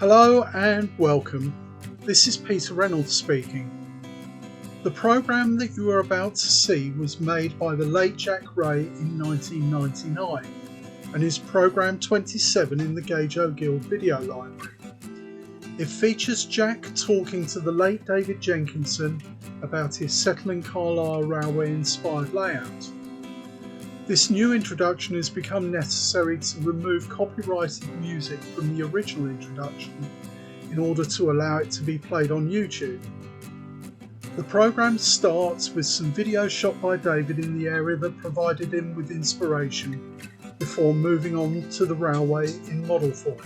Hello and welcome. This is Peter Reynolds speaking. The programme that you are about to see was made by the late Jack Ray in 1999 and is programme 27 in the Gage O'Gill video library. It features Jack talking to the late David Jenkinson about his Settling Carlisle Railway inspired layout. This new introduction has become necessary to remove copyrighted music from the original introduction in order to allow it to be played on YouTube. The programme starts with some video shot by David in the area that provided him with inspiration before moving on to the railway in model form.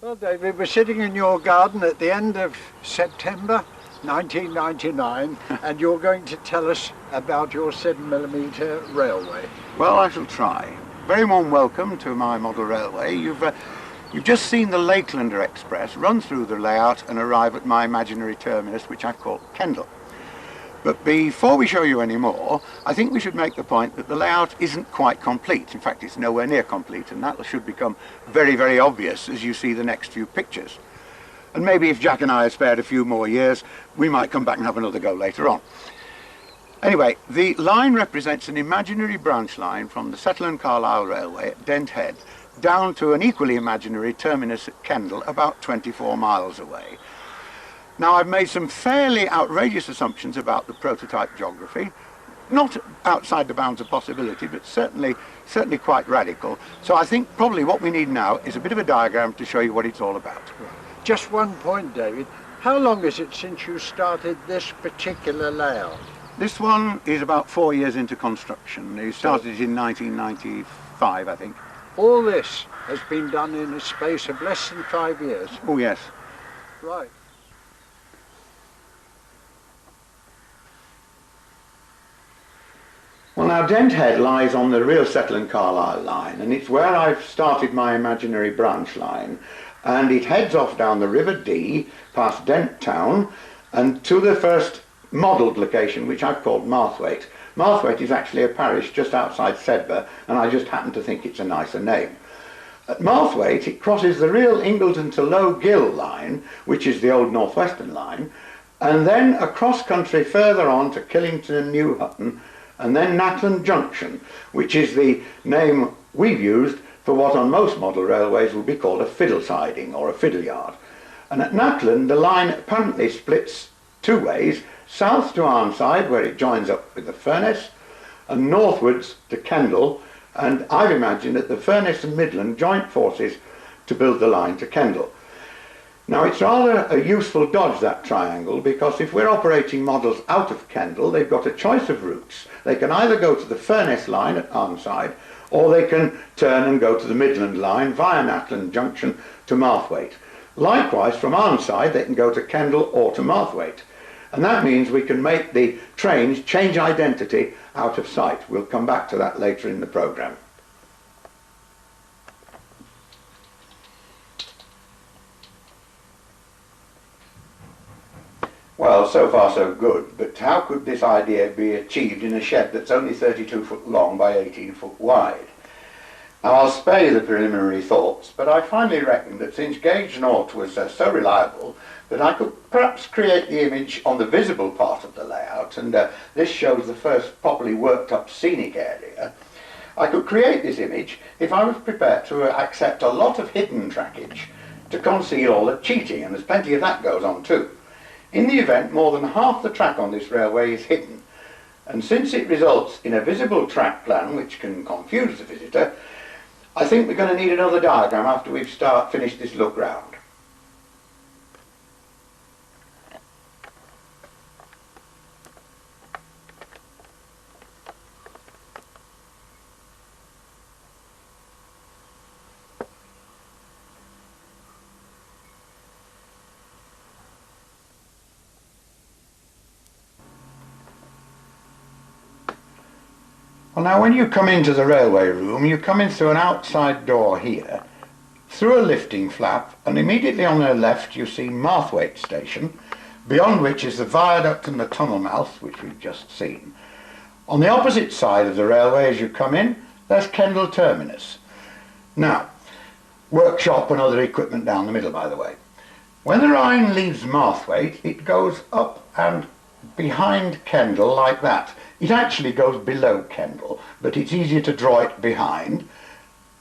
Well, David, we're sitting in your garden at the end of September 1999 and you're going to tell us about your 7mm railway. Well, I shall try. Very warm welcome to my model railway. You've just seen the Lakelander Express run through the layout and arrive at my imaginary terminus, which I've called Kendal. But before we show you any more, I think we should make the point that the layout isn't quite complete. In fact, it's nowhere near complete, and that should become very, very obvious as you see the next few pictures. And maybe if Jack and I had spared a few more years, we might come back and have another go later on. Anyway, the line represents an imaginary branch line from the Settle and Carlisle Railway at Dent Head down to an equally imaginary terminus at Kendal, about 24 miles away. Now, I've made some fairly outrageous assumptions about the prototype geography, not outside the bounds of possibility, but certainly quite radical. So I think probably what we need now is a bit of a diagram to show you what it's all about. Just one point, David. How long is it since you started this particular layout? This one is about 4 years into construction. You started it in 1995, I think. All this has been done in a space of less than 5 years? Oh, yes. Right. Well, now, Dent Head lies on the real Settle and Carlisle line, and it's where I've started my imaginary branch line. And it heads off down the River Dee, past Dent Town, and to the first modelled location, which I've called Marthwaite. Marthwaite is actually a parish just outside Sedbergh, and I just happen to think it's a nicer name. At Marthwaite, it crosses the real Ingleton to Low Gill line, which is the old North Western line, and then across country further on to Killington and New Hutton, and then Natland Junction, which is the name we've used for what on most model railways would be called a fiddle siding or a fiddle yard. And at Natland, the line apparently splits two ways, south to Arnside, where it joins up with the Furness, and northwards to Kendal, and I've imagined that the Furness and Midland joint forces to build the line to Kendal. Now, it's rather a useful dodge, that triangle, because if we're operating models out of Kendal, they've got a choice of routes. They can either go to the Furness line at Arnside, or they can turn and go to the Midland line via Natland Junction to Marthwaite. Likewise, from Arnside, they can go to Kendal or to Marthwaite. And that means we can make the trains change identity out of sight. We'll come back to that later in the programme. Well, so far so good, but how could this idea be achieved in a shed that's only 32 foot long by 18 foot wide? Now, I'll spare you the preliminary thoughts, but I finally reckoned that since Gauge Naught was so reliable, that I could perhaps create the image on the visible part of the layout, and this shows the first properly worked up scenic area. I could create this image if I was prepared to accept a lot of hidden trackage to conceal all the cheating, and there's plenty of that goes on too. In the event, more than half the track on this railway is hidden, and since it results in a visible track plan which can confuse the visitor, I think we're going to need another diagram after we've finished this look round. Well, now when you come into the railway room, you come in through an outside door here, through a lifting flap, and immediately on the left you see Marthwaite Station, beyond which is the viaduct and the tunnel mouth, which we've just seen. On the opposite side of the railway as you come in, there's Kendal Terminus. Now, workshop and other equipment down the middle, by the way. When the line leaves Marthwaite, it goes up and behind Kendal like that. It actually goes below Kendal, but it's easier to draw it behind.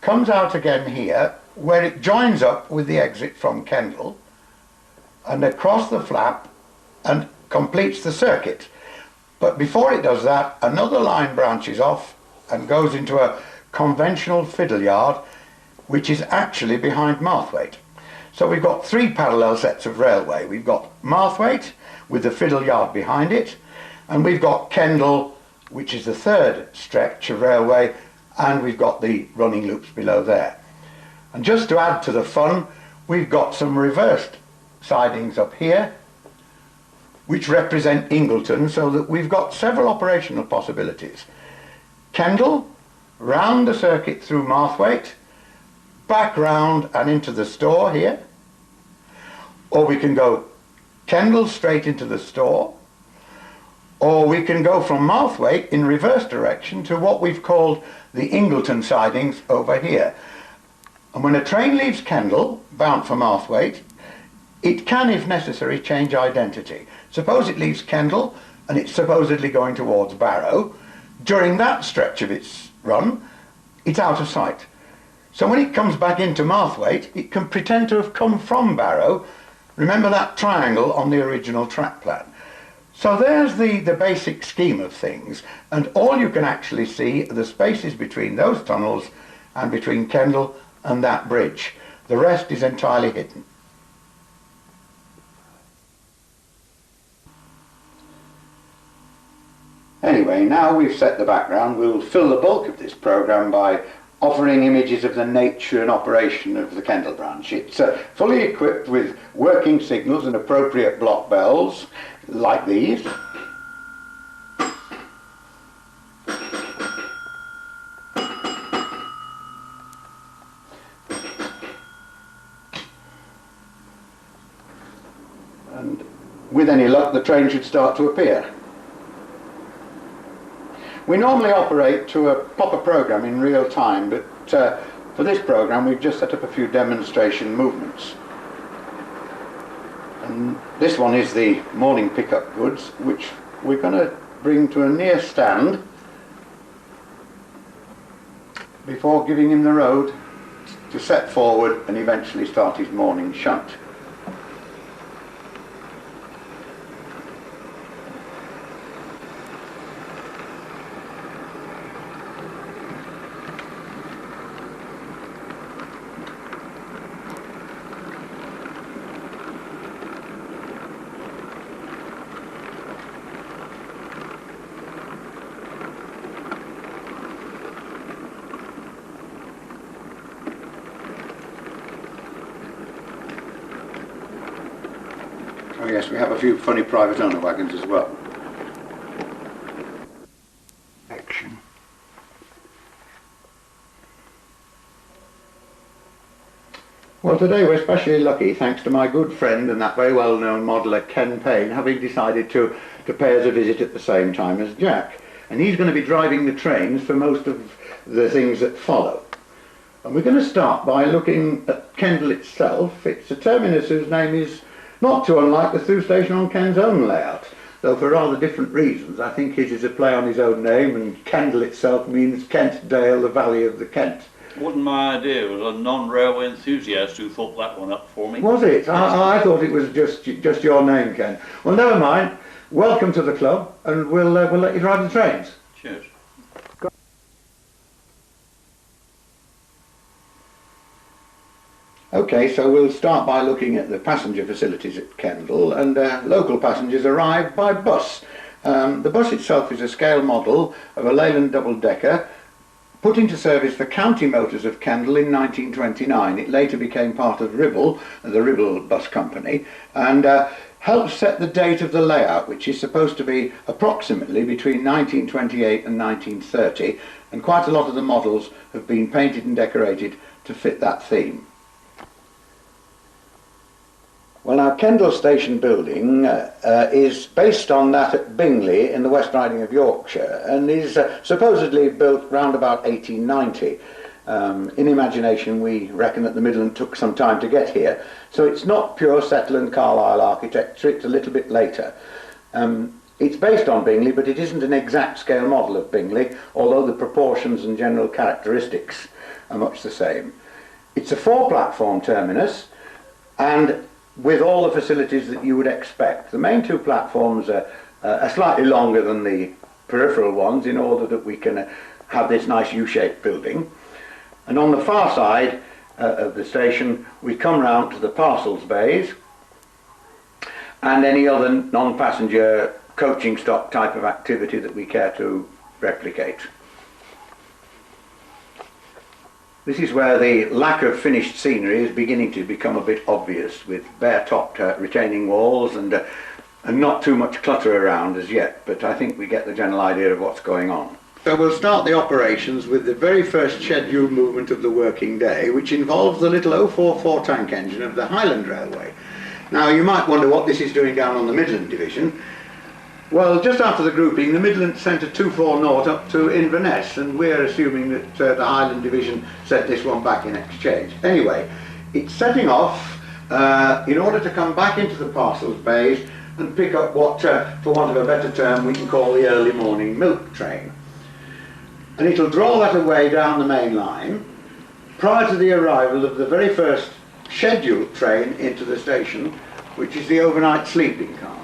Comes out again here, where it joins up with the exit from Kendal, and across the flap, and completes the circuit. But before it does that, another line branches off and goes into a conventional fiddle yard, which is actually behind Marthwaite. So we've got three parallel sets of railway. We've got Marthwaite with the fiddle yard behind it, and we've got Kendal, which is the third stretch of railway, and we've got the running loops below there. And just to add to the fun, we've got some reversed sidings up here which represent Ingleton, so that we've got several operational possibilities. Kendal, round the circuit through Marthwaite, back round and into the store here, or we can go Kendal straight into the store, or we can go from Marthwaite in reverse direction to what we've called the Ingleton sidings over here. And when a train leaves Kendal, bound for Marthwaite, it can, if necessary, change identity. Suppose it leaves Kendal and it's supposedly going towards Barrow. During that stretch of its run, it's out of sight. So when it comes back into Marthwaite, it can pretend to have come from Barrow. Remember that triangle on the original track plan. So there's the basic scheme of things, and all you can actually see are the spaces between those tunnels and between Kendal and that bridge. The rest is entirely hidden. Anyway, now we've set the background, we'll fill the bulk of this programme by offering images of the nature and operation of the Kendal branch. It's fully equipped with working signals and appropriate block bells, like these. And with any luck, the train should start to appear. We normally operate to a proper programme in real time, but for this programme we've just set up a few demonstration movements. And this one is the morning pickup goods, which we're going to bring to a near stand before giving him the road to set forward and eventually start his morning shunt. Oh yes, we have a few funny private owner wagons as well. Action. Well, today we're especially lucky thanks to my good friend and that very well-known modeller Ken Payne having decided to pay us a visit at the same time as Jack. And he's going to be driving the trains for most of the things that follow. And we're going to start by looking at Kendal itself. It's a terminus whose name is not too unlike the through station on Ken's own layout, though for rather different reasons. I think his is a play on his own name, and Kendal itself means Kent Dale, the valley of the Kent. It wasn't my idea, it was a non-railway enthusiast who thought that one up for me. Was it? I thought it was just your name, Ken. Well, never mind. Welcome to the club, and we'll let you drive the trains. Cheers. Okay, so we'll start by looking at the passenger facilities at Kendal, and local passengers arrive by bus. The bus itself is a scale model of a Leyland double-decker put into service for County Motors of Kendal in 1929. It later became part of Ribble, the Ribble Bus Company, and helps set the date of the layout, which is supposed to be approximately between 1928 and 1930, and quite a lot of the models have been painted and decorated to fit that theme. Well, now, Kendal Station building is based on that at Bingley in the West Riding of Yorkshire, and is supposedly built round about 1890. In imagination, we reckon that the Midland took some time to get here, so it's not pure Shetland Carlisle architecture, it's a little bit later. It's based on Bingley, but it isn't an exact scale model of Bingley, although the proportions and general characteristics are much the same. It's a 4-platform terminus, and with all the facilities that you would expect. The main 2 platforms are slightly longer than the peripheral ones in order that we can have this nice U-shaped building. And on the far side of the station we come round to the parcels bays and any other non-passenger coaching stock type of activity that we care to replicate. This is where the lack of finished scenery is beginning to become a bit obvious, with bare-topped retaining walls and not too much clutter around as yet, but I think we get the general idea of what's going on. So we'll start the operations with the very first scheduled movement of the working day, which involves the little 044 tank engine of the Highland Railway. Now you might wonder what this is doing down on the Midland Division. Well, just after the grouping, the Midland sent a 240 up to Inverness, and we're assuming that the Highland Division sent this one back in exchange. Anyway, it's setting off in order to come back into the parcels bays and pick up what, for want of a better term, we can call the early morning milk train. And it'll draw that away down the main line prior to the arrival of the very first scheduled train into the station, which is the overnight sleeping cars.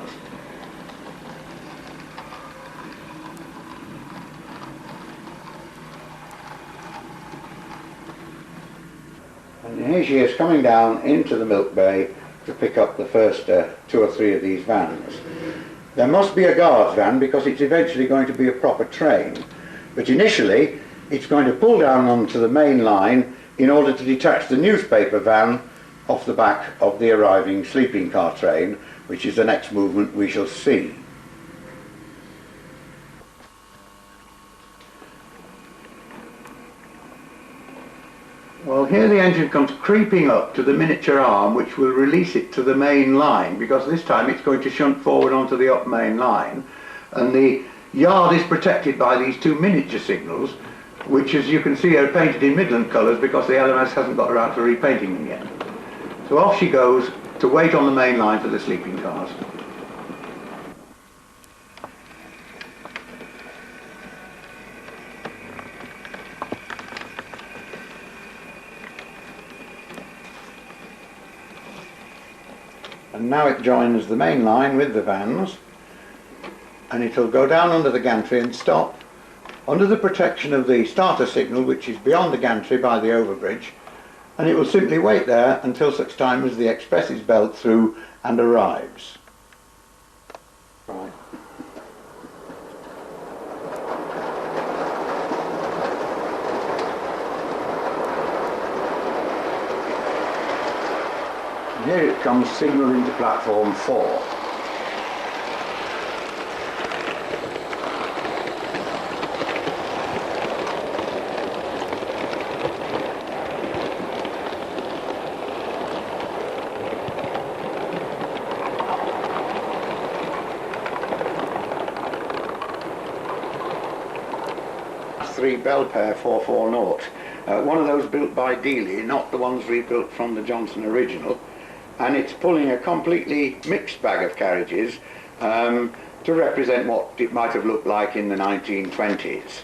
And here she is coming down into the milk bay to pick up the first 2 or 3 of these vans. There must be a guard's van because it's eventually going to be a proper train. But initially, it's going to pull down onto the main line in order to detach the newspaper van off the back of the arriving sleeping car train, which is the next movement we shall see. Well, here the engine comes creeping up to the miniature arm, which will release it to the main line, because this time it's going to shunt forward onto the up main line, and the yard is protected by these 2 miniature signals, which, as you can see, are painted in Midland colours because the LMS hasn't got around to repainting them yet. So off she goes to wait on the main line for the sleeping cars. And now it joins the main line with the vans, and it'll go down under the gantry and stop under the protection of the starter signal, which is beyond the gantry by the overbridge, and it will simply wait there until such time as the express is belled through and arrives. Right. And here it comes, signal into platform 4. Belpaire 440, one of those built by Dealey, not the ones rebuilt from the Johnson original, and it's pulling a completely mixed bag of carriages to represent what it might have looked like in the 1920s.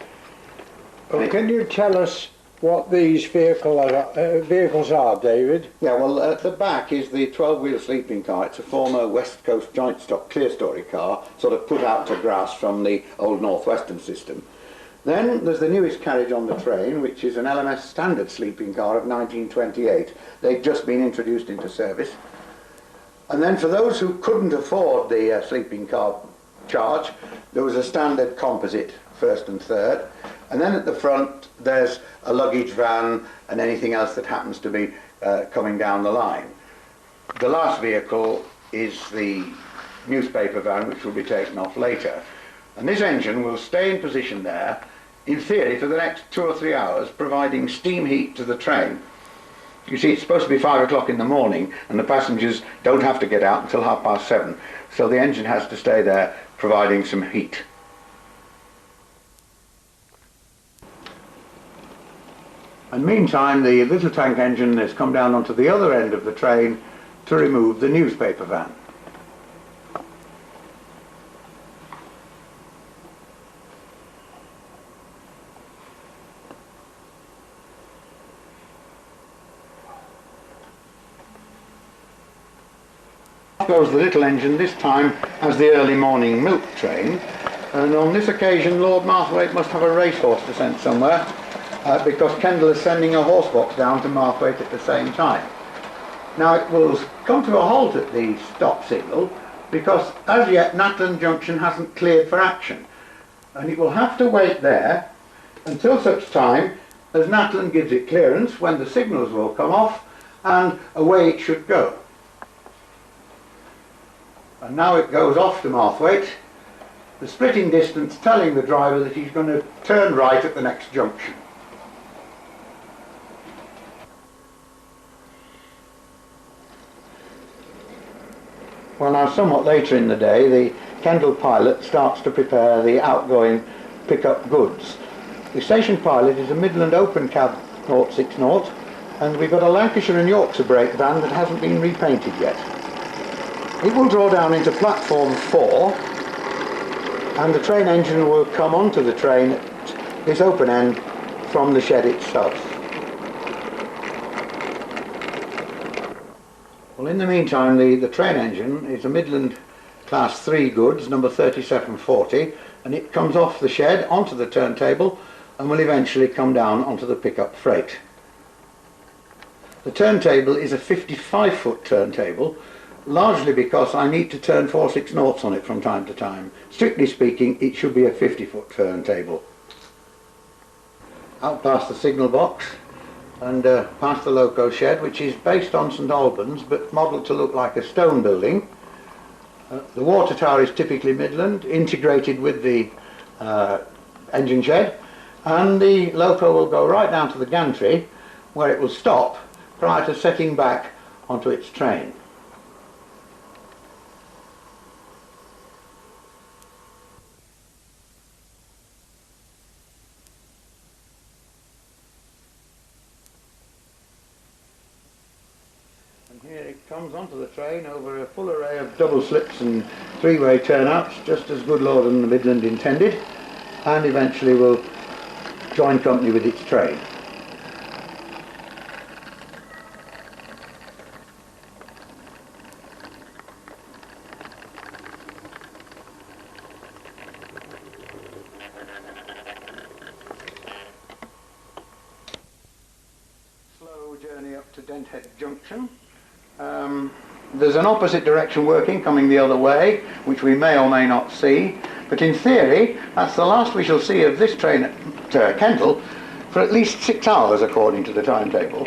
Well, can you tell us what these vehicles are, David? Yeah, well, at the back is the 12-wheel sleeping car. It's a former West Coast joint stock clear-story car, sort of put out to grass from the old Northwestern system. Then there's the newest carriage on the train, which is an LMS standard sleeping car of 1928. They've just been introduced into service. And then for those who couldn't afford the sleeping car charge, there was a standard composite, first and third. And then at the front, there's a luggage van and anything else that happens to be coming down the line. The last vehicle is the newspaper van, which will be taken off later. And this engine will stay in position there, in theory, for the next 2 or 3 hours, providing steam heat to the train. You see, it's supposed to be 5 o'clock in the morning, and the passengers don't have to get out until 7:30, so the engine has to stay there, providing some heat. And meantime, the little tank engine has come down onto the other end of the train to remove the newspaper van. Goes the little engine, this time as the early morning milk train, and on this occasion Lord Marthwaite must have a racehorse to send somewhere, because Kendall is sending a horse box down to Marthwaite at the same time. Now it will come to a halt at the stop signal because as yet Natland Junction hasn't cleared for action, and it will have to wait there until such time as Natland gives it clearance when the signals will come off, and away it should go. And now it goes off to Marthwaite, the splitting distance telling the driver that he's going to turn right at the next junction. Well, now somewhat later in the day, the Kendal pilot starts to prepare the outgoing pickup goods. The station pilot is a Midland open cab 060, and we've got a Lancashire and Yorkshire brake van that hasn't been repainted yet. It will draw down into platform 4, and the train engine will come onto the train at this open end from the shed itself. Well, in the meantime, the train engine is a Midland Class 3 goods, number 3740, and it comes off the shed onto the turntable and will eventually come down onto the pickup freight. The turntable is a 55-foot turntable, largely because I need to turn 4/6 noughts on it from time to time. Strictly speaking, it should be a 50-foot turntable. Out past the signal box and past the loco shed, which is based on St Albans but modelled to look like a stone building. The water tower is typically Midland, integrated with the engine shed, and the loco will go right down to the gantry where it will stop prior to setting back onto its train. And here it comes onto the train over a full array of double slips and three-way turnouts, just as good Lord and the Midland intended, and eventually will join company with its train. Slow journey up to Denthead Junction. There's an opposite direction working coming the other way, which we may or may not see, but in theory that's the last we shall see of this train at Kendal for at least 6 hours according to the timetable.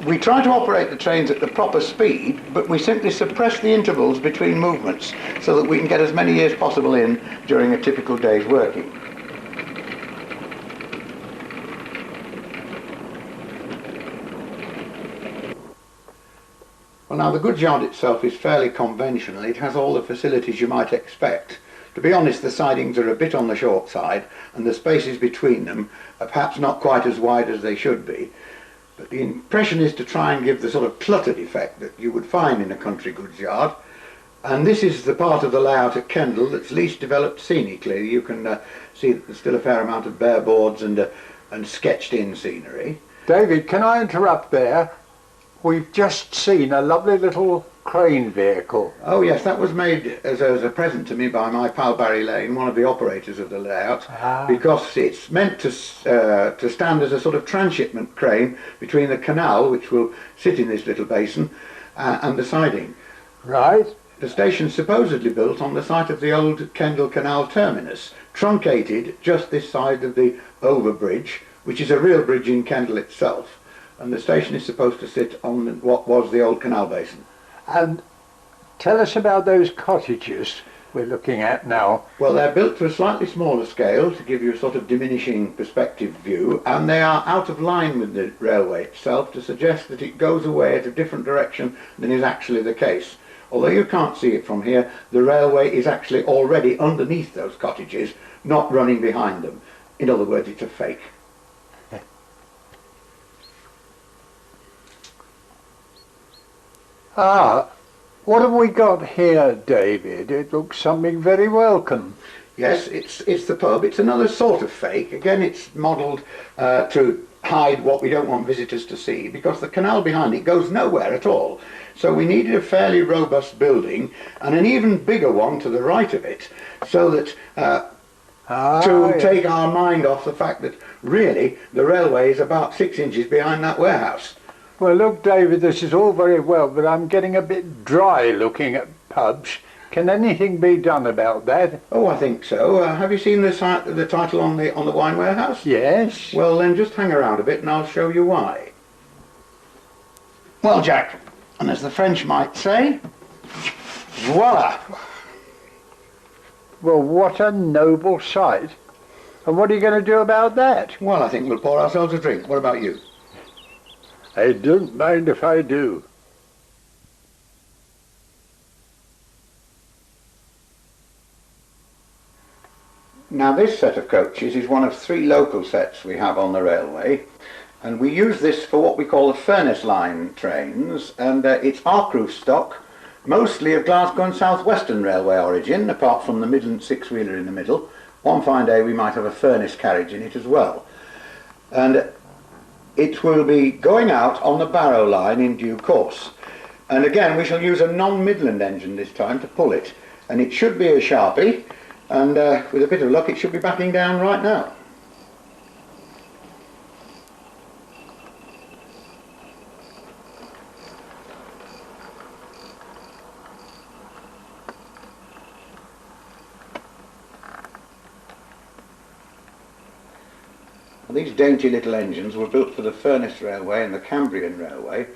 We try to operate the trains at the proper speed, but we simply suppress the intervals between movements so that we can get as many as possible in during a typical day's working. Well, now the goods yard itself is fairly conventional. It has all the facilities you might expect. To be honest, the sidings are a bit on the short side, and the spaces between them are perhaps not quite as wide as they should be. But the impression is to try and give the sort of cluttered effect that you would find in a country goods yard. And this is the part of the layout at Kendal that's least developed scenically. You can see that there's still a fair amount of bare boards and sketched in scenery. David, can I interrupt there? We've just seen a lovely little crane vehicle. Oh yes, that was made as a present to me by my pal Barry Lane, one of the operators of the layout, because it's meant to stand as a sort of transshipment crane between the canal, which will sit in this little basin, and the siding. Right. The station's supposedly built on the site of the old Kendal Canal terminus, truncated just this side of the overbridge, which is a real bridge in Kendal itself. And the station is supposed to sit on what was the old canal basin. And tell us about those cottages we're looking at now. Well, they're built to a slightly smaller scale to give you a sort of diminishing perspective view, and they are out of line with the railway itself to suggest that it goes away at a different direction than is actually the case. Although you can't see it from here, the railway is actually already underneath those cottages, not running behind them. In other words, it's a fake. What have we got here, David? It looks something very welcome. Yes, it's the pub. It's another sort of fake. Again, it's modelled to hide what we don't want visitors to see, because the canal behind it goes nowhere at all. So we needed a fairly robust building and an even bigger one to the right of it, so that take our mind off the fact that really the railway is about 6 inches behind that warehouse. Well, look, David, this is all very well, but I'm getting a bit dry looking at pubs. Can anything be done about that? Oh, I think so. Have you seen the title on the wine warehouse? Yes. Well, then just hang around a bit and I'll show you why. Well, Jack, and as the French might say, voila! Well, what a noble sight. And what are you going to do about that? Well, I think we'll pour ourselves a drink. What about you? I don't mind if I do. Now, this set of coaches is one of 3 local sets we have on the railway, and we use this for what we call the furnace line trains, and it's arc roof stock, mostly of Glasgow and South Western Railway origin, apart from the Midland 6-wheeler in the middle. One fine day we might have a furnace carriage in it as well. And it will be going out on the Barrow line in due course. And again, we shall use a non-Midland engine this time to pull it. And it should be a Sharpie, and with a bit of luck it should be backing down right now. These dainty little engines were built for the Furness Railway and the Cambrian Railway,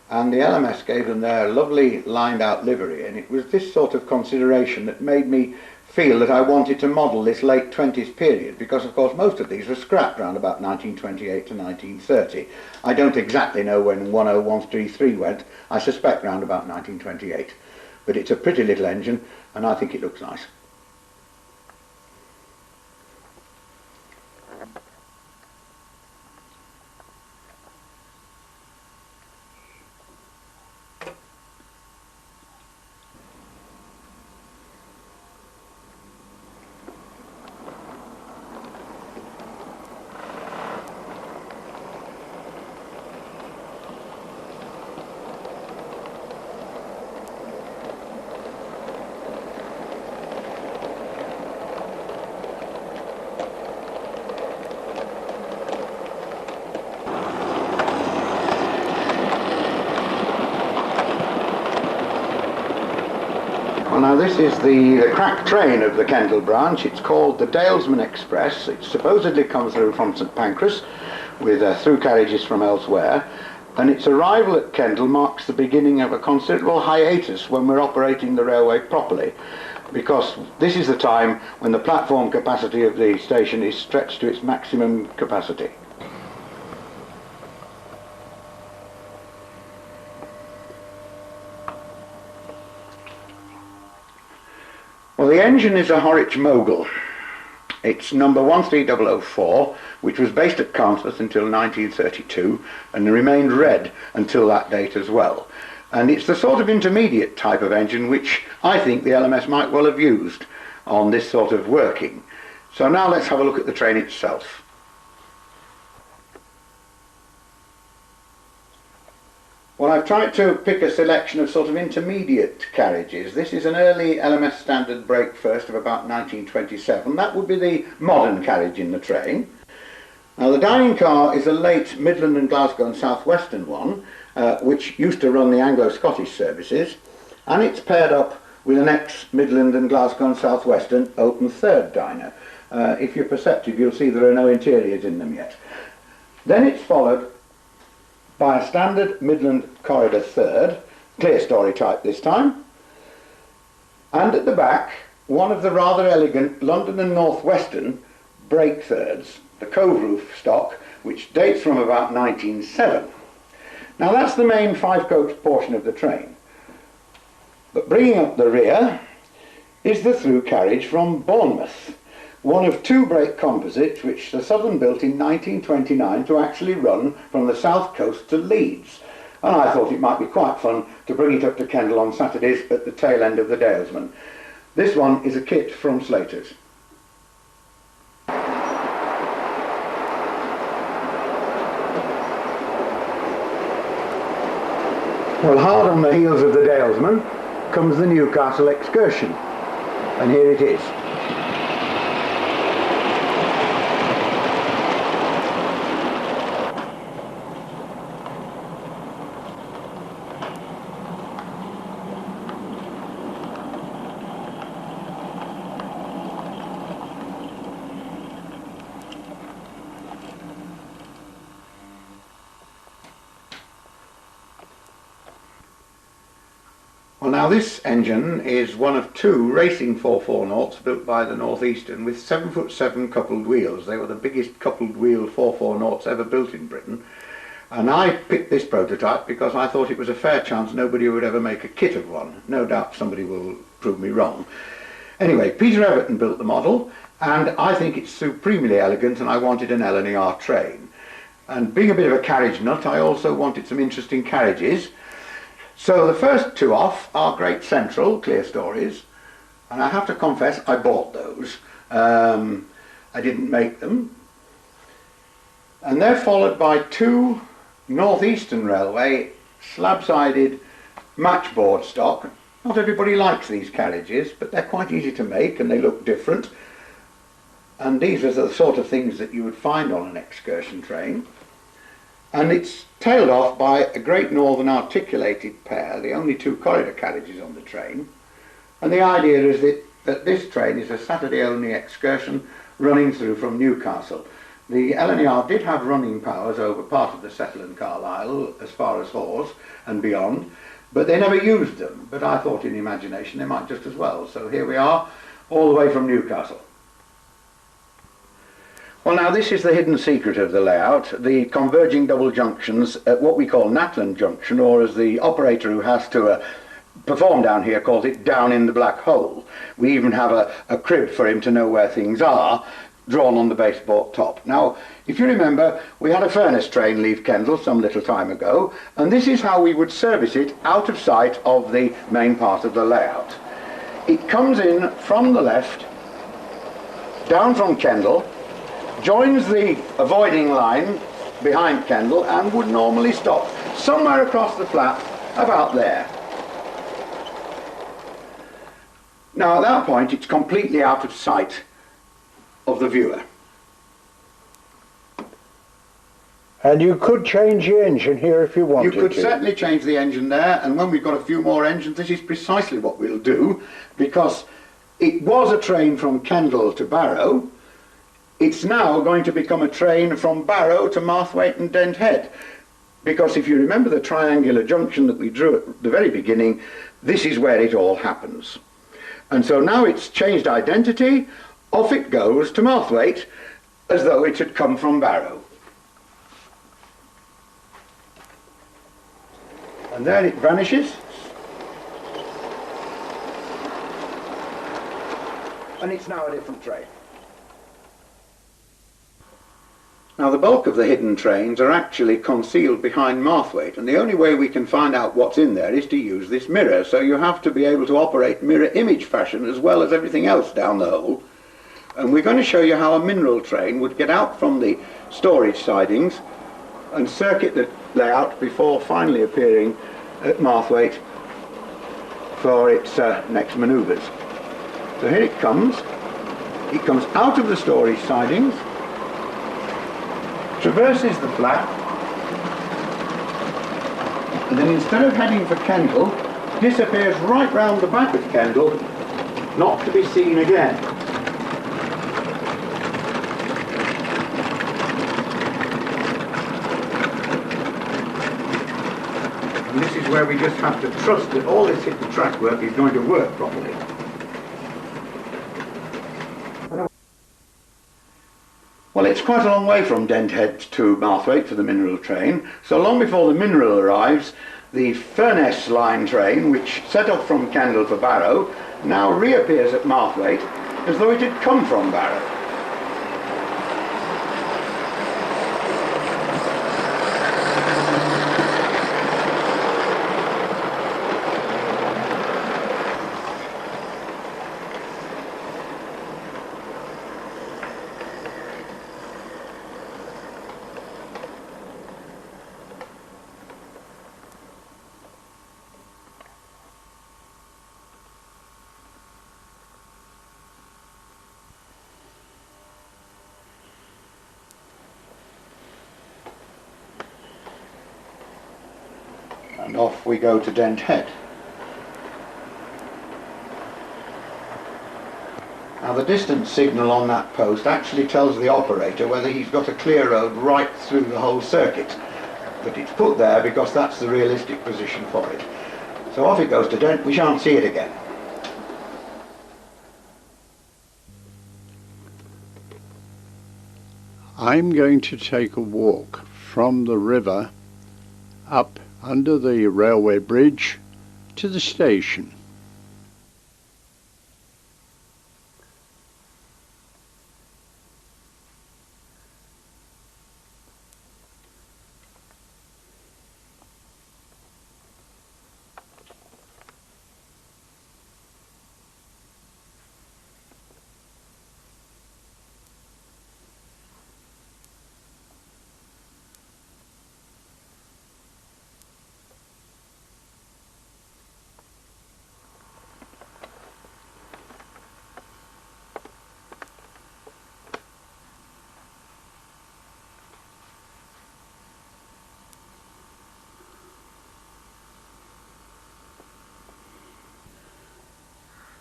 and the LMS gave them their lovely lined out livery, and it was this sort of consideration that made me feel that I wanted to model this late 20s period, because of course most of these were scrapped around about 1928 to 1930. I don't exactly know when 10133 went, I suspect round about 1928, but it's a pretty little engine and I think it looks nice. Well, now this is the crack train of the Kendal branch. It's called the Dalesman Express. It supposedly comes through from St Pancras with through carriages from elsewhere, and its arrival at Kendal marks the beginning of a considerable hiatus when we're operating the railway properly, because this is the time when the platform capacity of the station is stretched to its maximum capacity. Well, the engine is a Horwich Mogul. It's number 13004, which was based at Carnsworth until 1932 and remained red until that date as well. And it's the sort of intermediate type of engine which I think the LMS might well have used on this sort of working. So now let's have a look at the train itself. Well, I've tried to pick a selection of sort of intermediate carriages. This is an early LMS standard brake first of about 1927. That would be the modern carriage in the train. Now, the dining car is a late Midland and Glasgow and South Western one, which used to run the Anglo-Scottish services, and it's paired up with an ex-Midland and Glasgow and South Western open third diner. If you're perceptive, you'll see there are no interiors in them yet. Then it's followed by a standard Midland corridor third, clear story type this time, and at the back one of the rather elegant London and North Western brake thirds, the Cove Roof stock, which dates from about 1907. Now that's the main 5-coach portion of the train, but bringing up the rear is the through carriage from Bournemouth, one of 2 brake composites which the Southern built in 1929 to actually run from the south coast to Leeds. And I thought it might be quite fun to bring it up to Kendal on Saturdays at the tail end of the Dalesman. This one is a kit from Slater's. Well, hard on the heels of the Dalesman comes the Newcastle Excursion, and here it is. Well, now this engine is one of two racing 440s built by the North Eastern with 7'7" coupled wheels. They were the biggest coupled wheel 440s ever built in Britain. And I picked this prototype because I thought it was a fair chance nobody would ever make a kit of one. No doubt somebody will prove me wrong. Anyway, Peter Everton built the model, and I think it's supremely elegant, and I wanted an L&ER train. And being a bit of a carriage nut, I also wanted some interesting carriages. So the first two off are Great Central, Clear Stories, and I have to confess I bought those. I didn't make them. And they're followed by two North Eastern Railway slab-sided matchboard stock. Not everybody likes these carriages, but they're quite easy to make and they look different. And these are the sort of things that you would find on an excursion train. And it's tailed off by a Great Northern articulated pair, the only two corridor carriages on the train. And the idea is that this train is a Saturday-only excursion running through from Newcastle. The L&ER did have running powers over part of the Settle and Carlisle, as far as Hawes and beyond, but they never used them. But I thought in imagination they might just as well. So here we are, all the way from Newcastle. Well, now this is the hidden secret of the layout, the converging double junctions at what we call Natland Junction, or as the operator who has to perform down here calls it, down in the black hole. We even have a crib for him to know where things are, drawn on the baseboard top. Now, if you remember, we had a furnace train leave Kendal some little time ago, and this is how we would service it out of sight of the main part of the layout. It comes in from the left, down from Kendal, joins the avoiding line behind Kendal and would normally stop somewhere across the flat about there. Now at that point it's completely out of sight of the viewer. And you could change the engine here if you wanted to. You could certainly change the engine there, and when we've got a few more engines this is precisely what we'll do, because it was a train from Kendal to Barrow. It's now going to become a train from Barrow to Marthwaite and Dent Head, because if you remember the triangular junction that we drew at the very beginning, this is where it all happens. And so now it's changed identity, off it goes to Marthwaite as though it had come from Barrow. And there it vanishes, and it's now a different train. Now the bulk of the hidden trains are actually concealed behind Marthwaite, and the only way we can find out what's in there is to use this mirror, so you have to be able to operate mirror image fashion as well as everything else down the hole. And we're going to show you how a mineral train would get out from the storage sidings and circuit the layout before finally appearing at Marthwaite for its next manoeuvres. So here it comes out of the storage sidings, traverses the flat, and then instead of heading for Kendal, disappears right round the back of Kendal, not to be seen again. And this is where we just have to trust that all this hidden track work is going to work properly. Well, it's quite a long way from Dent Head to Marthwaite for the mineral train, so long before the mineral arrives, the Furness line train, which set off from Kendal for Barrow, now reappears at Marthwaite as though it had come from Barrow. And off we go to Dent Head. Now the distance signal on that post actually tells the operator whether he's got a clear road right through the whole circuit. But it's put there because that's the realistic position for it. So off it goes to Dent. We shan't see it again. I'm going to take a walk from the river up under the railway bridge to the station.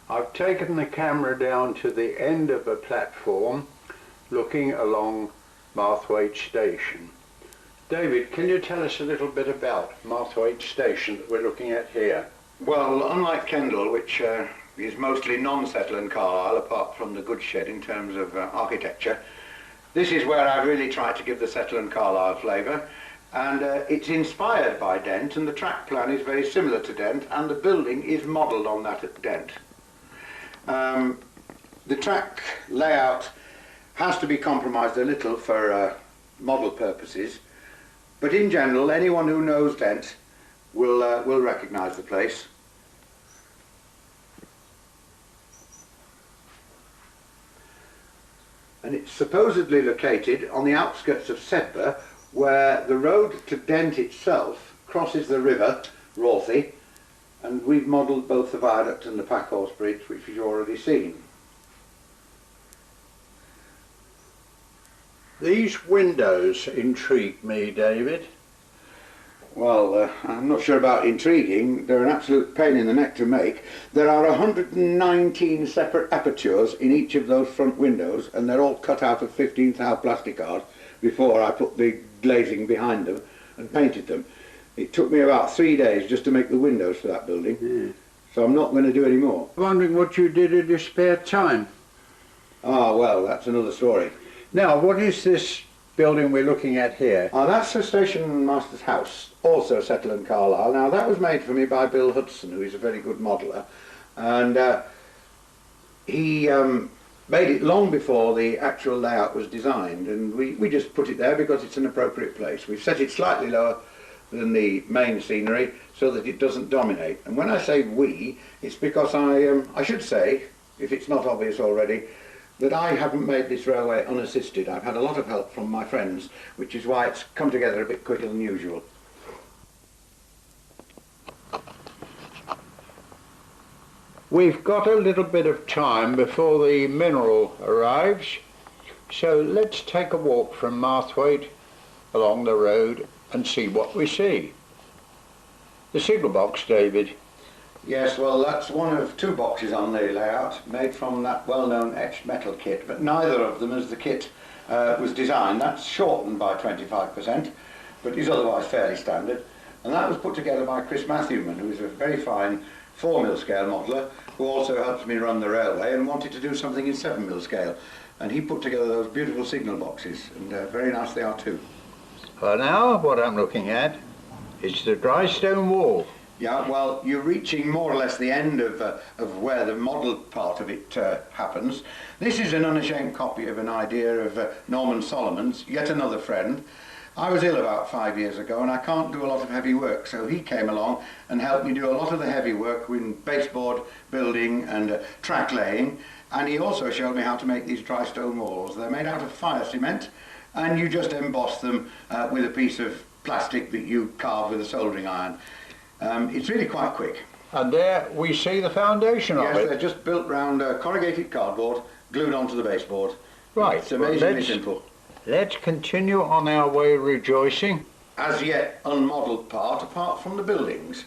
I've taken the camera down to the end of a platform looking along Marthwaite Station. David, can you tell us a little bit about Marthwaite Station that we're looking at here? Well, unlike Kendal, which is mostly non-Settle and Carlisle, apart from the goods shed in terms of architecture, this is where I've really tried to give the Settle and Carlisle flavour. And it's inspired by Dent, and the track plan is very similar to Dent, and the building is modelled on that at Dent. The track layout has to be compromised a little for model purposes, but in general, anyone who knows Dent will recognise the place. And it's supposedly located on the outskirts of Sedbergh, where the road to Dent itself crosses the river, Rothay, and we've modelled both the viaduct and the Packhorse Bridge, which you've already seen. These windows intrigue me, David. Well, I'm not sure about intriguing. They're an absolute pain in the neck to make. There are 119 separate apertures in each of those front windows, and they're all cut out of 15th hour plasticard before I put the glazing behind them and painted them. It took me about 3 days just to make the windows for that building, so I'm not going to do any more. Wondering what you did in your spare time. Ah, well, that's another story. Now, what is this building we're looking at here? That's the station master's house, also Settle and Carlisle. Now, that was made for me by Bill Hudson, who is a very good modeller, and he made it long before the actual layout was designed, and we just put it there because it's an appropriate place. We've set it slightly lower than the main scenery so that it doesn't dominate. And when I say we, it's because I should say, if it's not obvious already, that I haven't made this railway unassisted. I've had a lot of help from my friends, which is why it's come together a bit quicker than usual. We've got a little bit of time before the mineral arrives, so let's take a walk from Marthwaite along the road and see what we see. The signal box, David. Yes, well, that's one of two boxes on the layout, made from that well-known etched metal kit, but neither of them, as the kit was designed, that's shortened by 25%, but is otherwise fairly standard. And that was put together by Chris Matthewman, who is a very fine 4mm scale modeller, who also helps me run the railway and wanted to do something in 7mm scale. And he put together those beautiful signal boxes, and very nice they are too. For now, what I'm looking at is the dry stone wall. Yeah, well, you're reaching more or less the end of where the model part of it happens. This is an unashamed copy of an idea of Norman Solomon's, yet another friend. I was ill about 5 years ago and I can't do a lot of heavy work, so he came along and helped me do a lot of the heavy work in baseboard building and track laying, and he also showed me how to make these dry stone walls. They're made out of fire cement, and you just emboss them with a piece of plastic that you carve with a soldering iron. It's really quite quick. And there we see the foundation of it. Yes, they're just built round corrugated cardboard, glued onto the baseboard. Right. It's amazingly simple. Let's continue on our way rejoicing. As yet unmodelled part, apart from the buildings,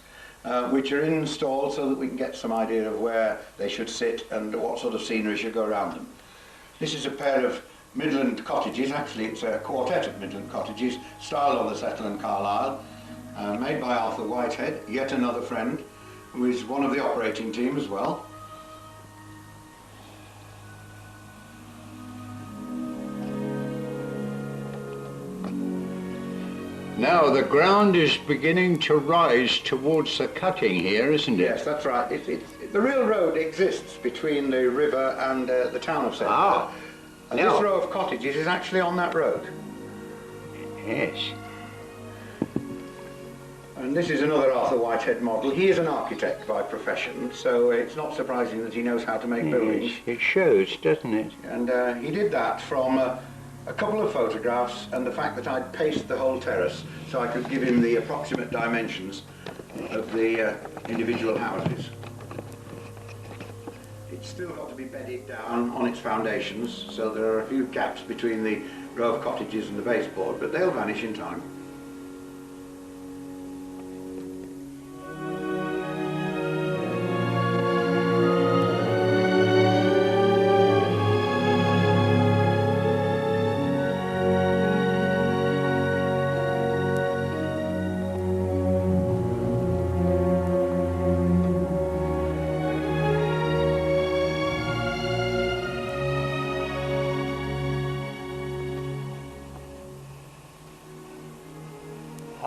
which are installed so that we can get some idea of where they should sit and what sort of scenery should go around them. This is a pair of Midland cottages. Actually, it's a quartet of Midland cottages, styled on the Settle and Carlisle, made by Arthur Whitehead, yet another friend, who is one of the operating team as well. Now the ground is beginning to rise towards the cutting here, isn't it? Yes, that's right. The real road exists between the river and the town of Sedbergh. Ah, And now- this row of cottages is actually on that road. Yes. And this is another Arthur Whitehead model. He is an architect by profession, so it's not surprising that he knows how to make buildings. Yes, it shows, doesn't it? And he did that from a couple of photographs and the fact that I'd paced the whole terrace so I could give him the approximate dimensions of the individual houses. It's still got to be bedded down on its foundations, so there are a few gaps between the row of cottages and the baseboard, but they'll vanish in time.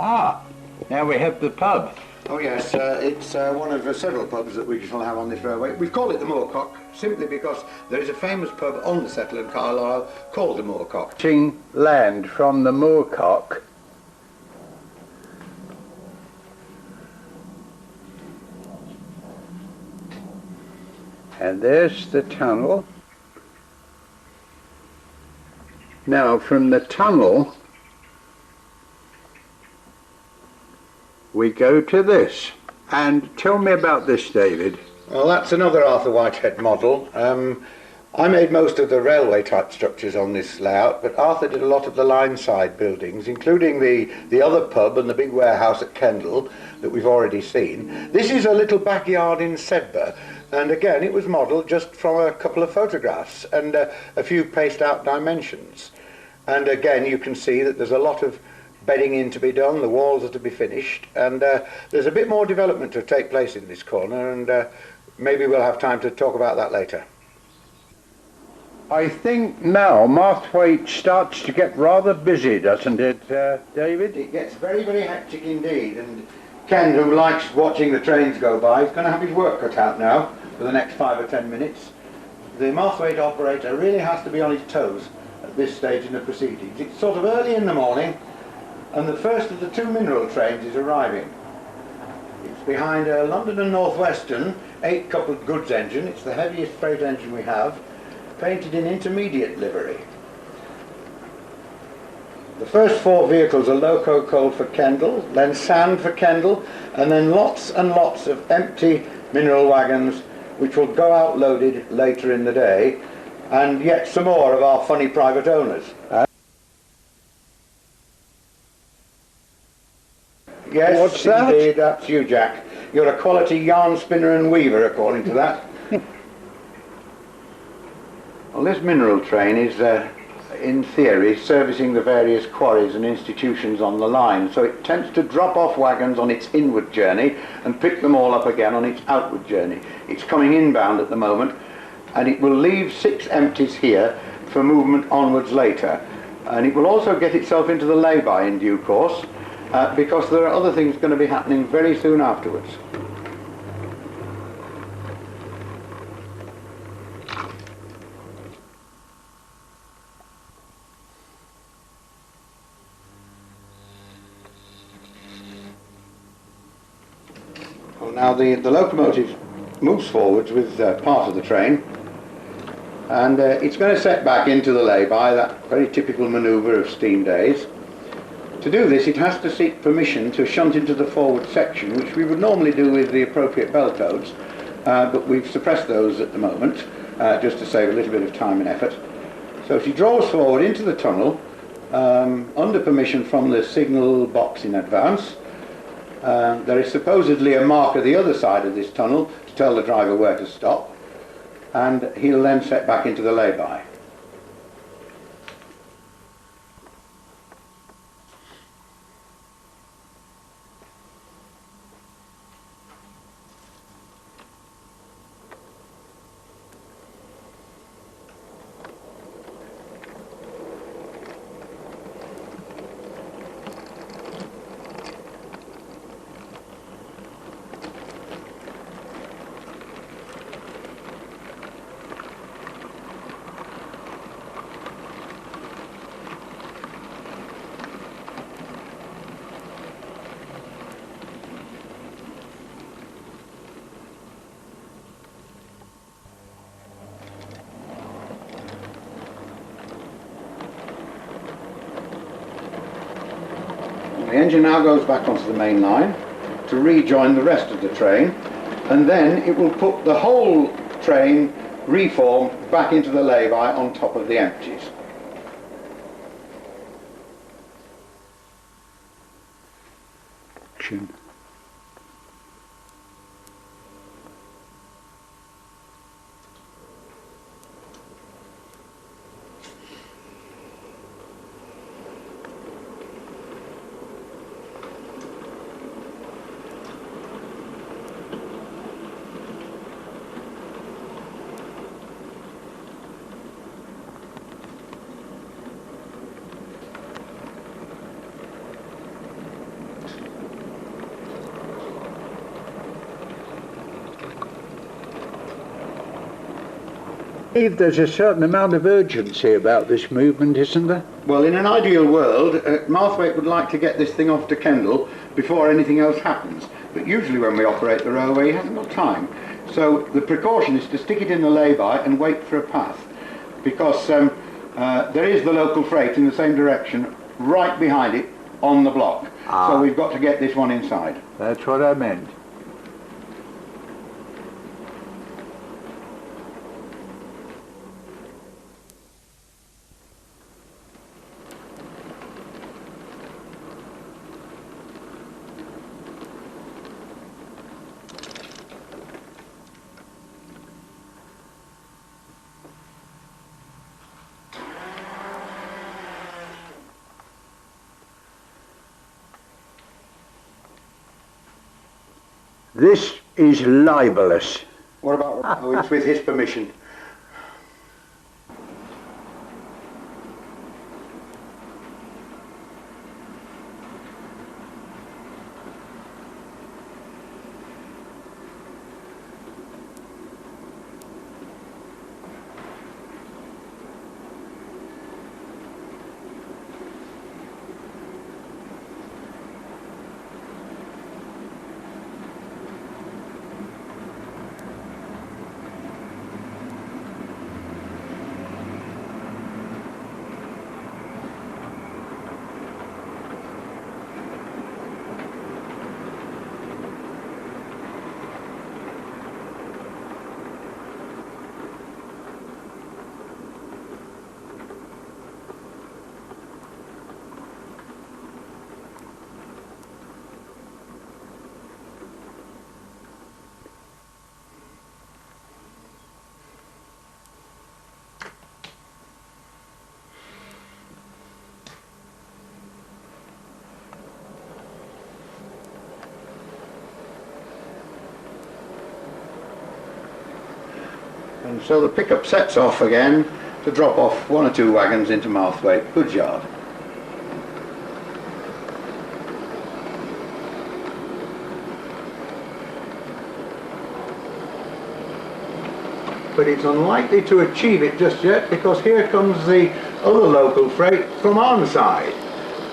Ah, now we have the pub. Oh yes, it's one of several pubs that we shall have on this railway. We call it the Moorcock simply because there is a famous pub on the Settle in Carlisle called the Moorcock. Taking land from the moorcock. And there's the tunnel. Now from the tunnel we go to this. And tell me about this, David. Well, that's another Arthur Whitehead model. I made most of the railway type structures on this layout, but Arthur did a lot of the line side buildings, including the other pub and the big warehouse at Kendal that we've already seen. This is a little backyard in Sedbergh, and again it was modelled just from a couple of photographs and a few paced out dimensions. And again you can see that there's a lot of bedding in to be done, the walls are to be finished, and there's a bit more development to take place in this corner, and maybe we'll have time to talk about that later. I think now Marthwaite starts to get rather busy, doesn't it, David? It gets very, very hectic indeed, and Ken, who likes watching the trains go by, is going to have his work cut out now for the next 5 or 10 minutes. The Marthwaite operator really has to be on his toes at this stage in the proceedings. It's sort of early in the morning, and the first of the 2 mineral trains is arriving. It's behind a London and North Western 8-coupled goods engine. It's the heaviest freight engine we have, painted in intermediate livery. The first 4 vehicles are loco coal for Kendal, then sand for Kendal, and then lots and lots of empty mineral wagons which will go out loaded later in the day, and yet some more of our funny private owners. Yes, What's that? indeed, that's you, Jack. You're a quality yarn spinner and weaver, according to that. Well, this mineral train is, in theory, servicing the various quarries and institutions on the line, so it tends to drop off wagons on its inward journey and pick them all up again on its outward journey. It's coming inbound at the moment, and it will leave 6 empties here for movement onwards later. And it will also get itself into the lay-by in due course, because there are other things going to be happening very soon afterwards. Well, now the locomotive moves forwards with part of the train, and it's going to set back into the lay-by, that very typical manoeuvre of steam days. To do this, it has to seek permission to shunt into the forward section, which we would normally do with the appropriate bell codes, but we've suppressed those at the moment, just to save a little bit of time and effort. So she draws forward into the tunnel, under permission from the signal box in advance. There is supposedly a mark at the other side of this tunnel to tell the driver where to stop, and he'll then set back into the lay-by. The engine now goes back onto the main line to rejoin the rest of the train, and then it will put the whole train reformed back into the lay-by on top of the empties. Steve, there's a certain amount of urgency about this movement, isn't there? Well, in an ideal world, Marthwaite would like to get this thing off to Kendal before anything else happens. But usually when we operate the railway, he hasn't got time. So the precaution is to stick it in the lay-by and wait for a path. Because there is the local freight in the same direction right behind it on the block. So we've got to get this one inside. That's what I meant. This is libelous. What about... Oh, it's with his permission. And so the pickup sets off again to drop off one or two wagons into Marthwaite goods yard. But it's unlikely to achieve it just yet, because here comes the other local freight from Arnside.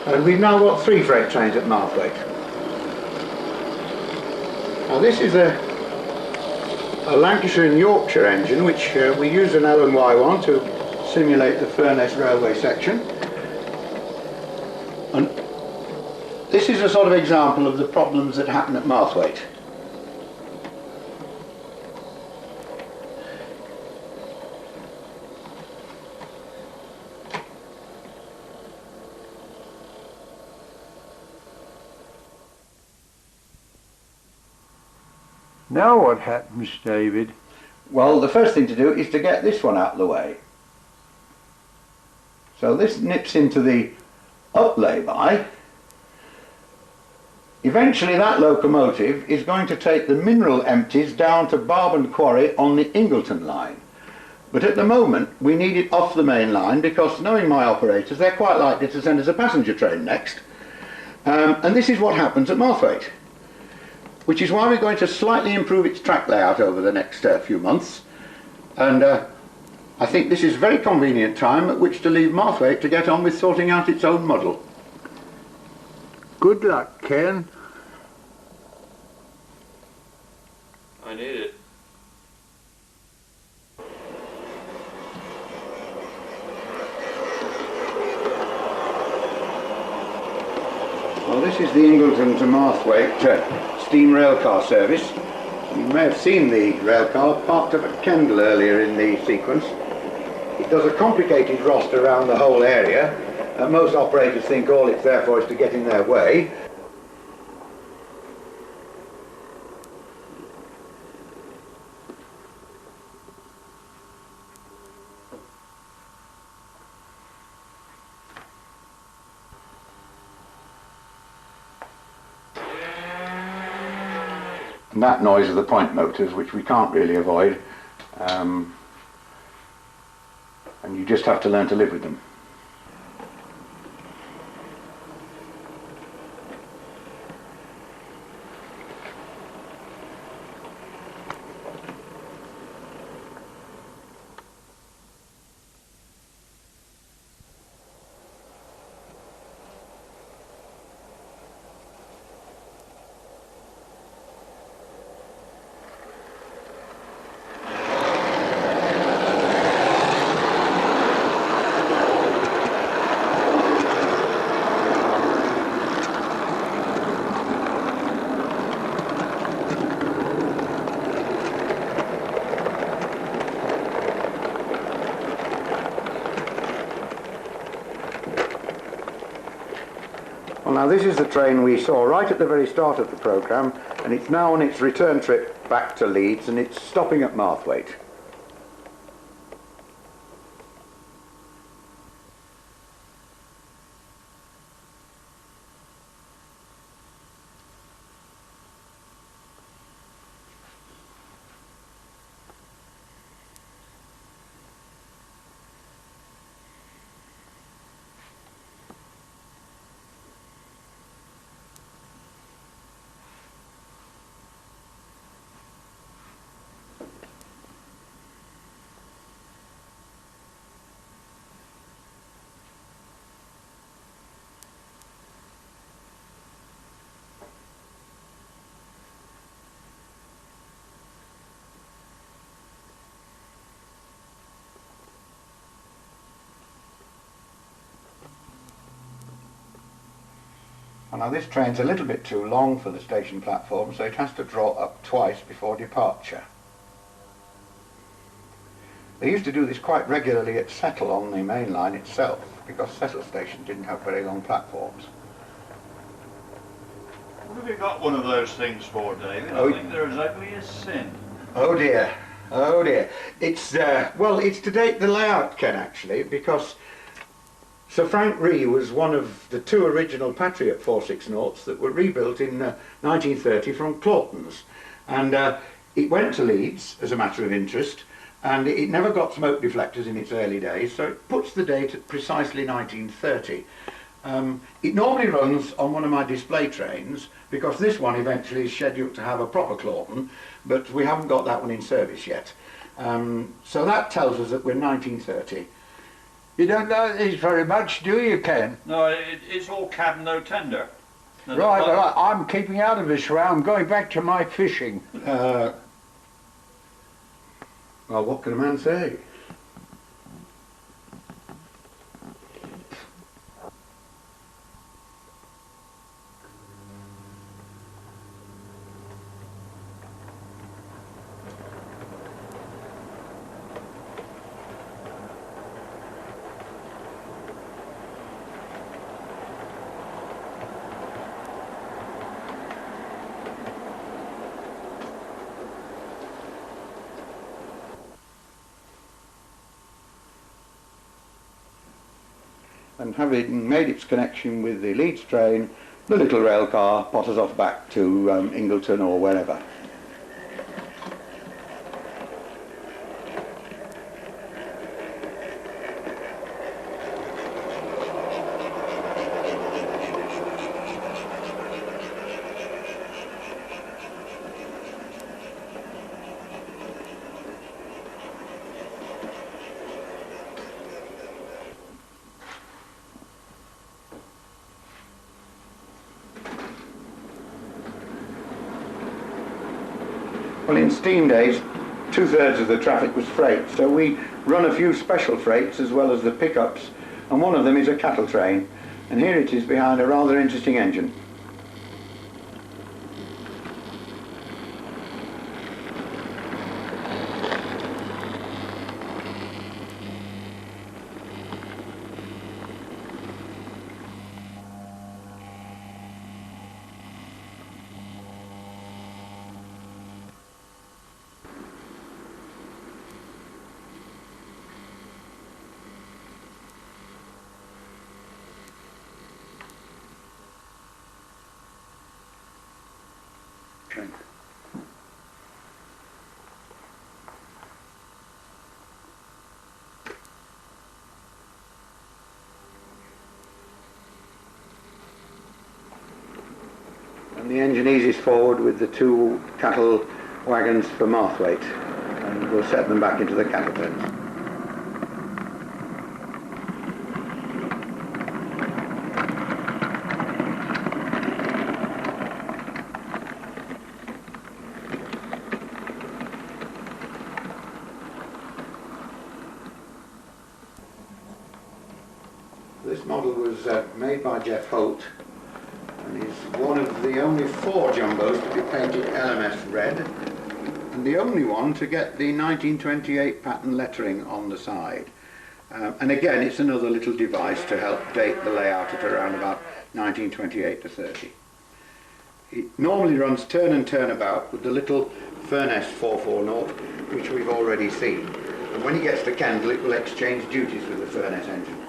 And we've now got 3 freight trains at Marthwaite. Now this is a Lancashire and Yorkshire engine, which we use an LNY1 to simulate the Furness railway section. And this is a sort of example of the problems that happen at Marthwaite. Now what happens, David? Well, the first thing to do is to get this one out of the way. So this nips into the up lay-by. Eventually that locomotive is going to take the mineral empties down to Barban Quarry on the Ingleton line. But at the moment we need it off the main line, because knowing my operators, they're quite likely to send us a passenger train next. And this is what happens at Marthwaite, which is why we're going to slightly improve its track layout over the next few months. And I think this is a very convenient time at which to leave Marthwaite to get on with sorting out its own muddle. Good luck, Ken. I need it. Well, this this is the Ingleton to Marthwaite steam railcar service. You may have seen the railcar parked up at Kendal earlier in the sequence. It does a complicated roster around the whole area. Most operators think all it's there for is to get in their way. And that noise of the point motors, which we can't really avoid, and you just have to learn to live with them. Well, now this is the train we saw right at the very start of the programme, and it's now on its return trip back to Leeds, and it's stopping at Marthwaite. Now this train's a little bit too long for the station platform, so it has to draw up twice before departure. They used to do this quite regularly at Settle on the main line itself, because Settle station didn't have very long platforms. What have you got one of those things for, David? I think they're as ugly as sin. Oh dear, oh dear. It's, well, it's to date the layout, Ken, actually, because Sir Frank Ree was one of the two original Patriot 460s that were rebuilt in 1930 from Clawtons. And it went to Leeds as a matter of interest, and it never got smoke deflectors in its early days, so it puts the date at precisely 1930. It normally runs on one of my display trains, because this one eventually is scheduled to have a proper Clawton, but we haven't got that one in service yet. So that tells us that we're 1930. You don't know these very much, do you, Ken? No, it's all cab, no tender. No, Right, well, I'm keeping out of this round, going back to my fishing. Well, what can a man say? And having made its connection with the Leeds train, the little rail car potters off back to Ingleton or wherever. Well, in steam days, 2/3 of the traffic was freight, so we run a few special freights as well as the pickups, and one of them is a cattle train, and here it is behind a rather interesting engine. lettering. And the engine eases forward with the 2 cattle wagons for Marthwaite, and we'll set them back into the cattle pens. This model was made by Jeff Holt, and is one of the only 4 jumbos to be painted LMS red, and the only one to get the 1928 pattern lettering on the side. And again, it's another little device to help date the layout at around about 1928 to 30. It normally runs turn and turnabout with the little Furness 440, which we've already seen. And when it gets to Kendal, it will exchange duties with the Furness engine.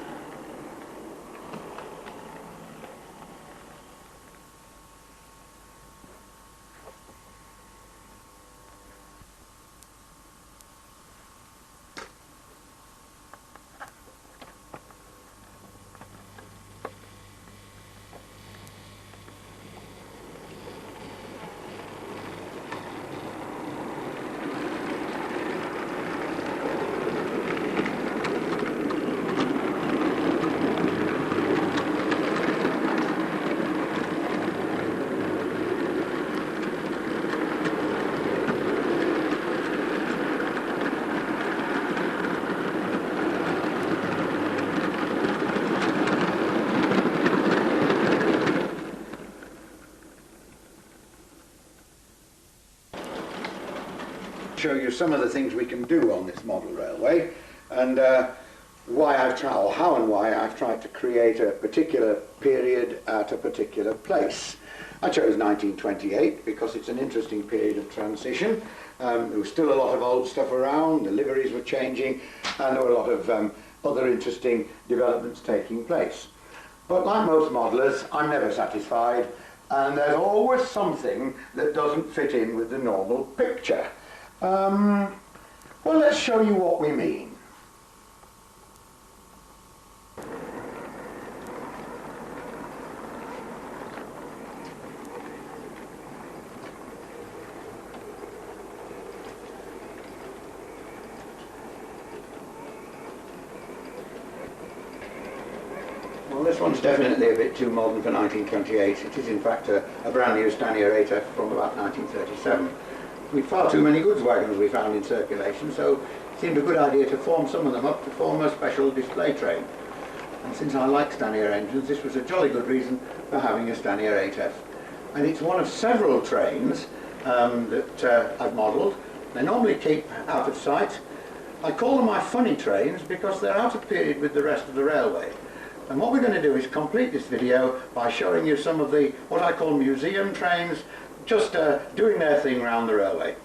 Show you some of the things we can do on this model railway, and why I've tried, or how and why I've tried to create a particular period at a particular place. I chose 1928 because it's an interesting period of transition. There was still a lot of old stuff around, the liveries were changing, and there were a lot of other interesting developments taking place. But like most modelers, I'm never satisfied, and there's always something that doesn't fit in with the normal picture. Well, let's show you what we mean. Well, this one's definitely a bit too modern for 1928. It is in fact a brand new Stanier 8F from about 1937. With far too many goods wagons we found in circulation, so it seemed a good idea to form some of them up to form a special display train. And since I like Stanier engines, this was a jolly good reason for having a Stanier 8F. And it's one of several trains that I've modelled. They normally keep out of sight. I call them my funny trains because they're out of period with the rest of the railway. And what we're going to do is complete this video by showing you some of the, what I call museum trains, just doing their thing round the railway.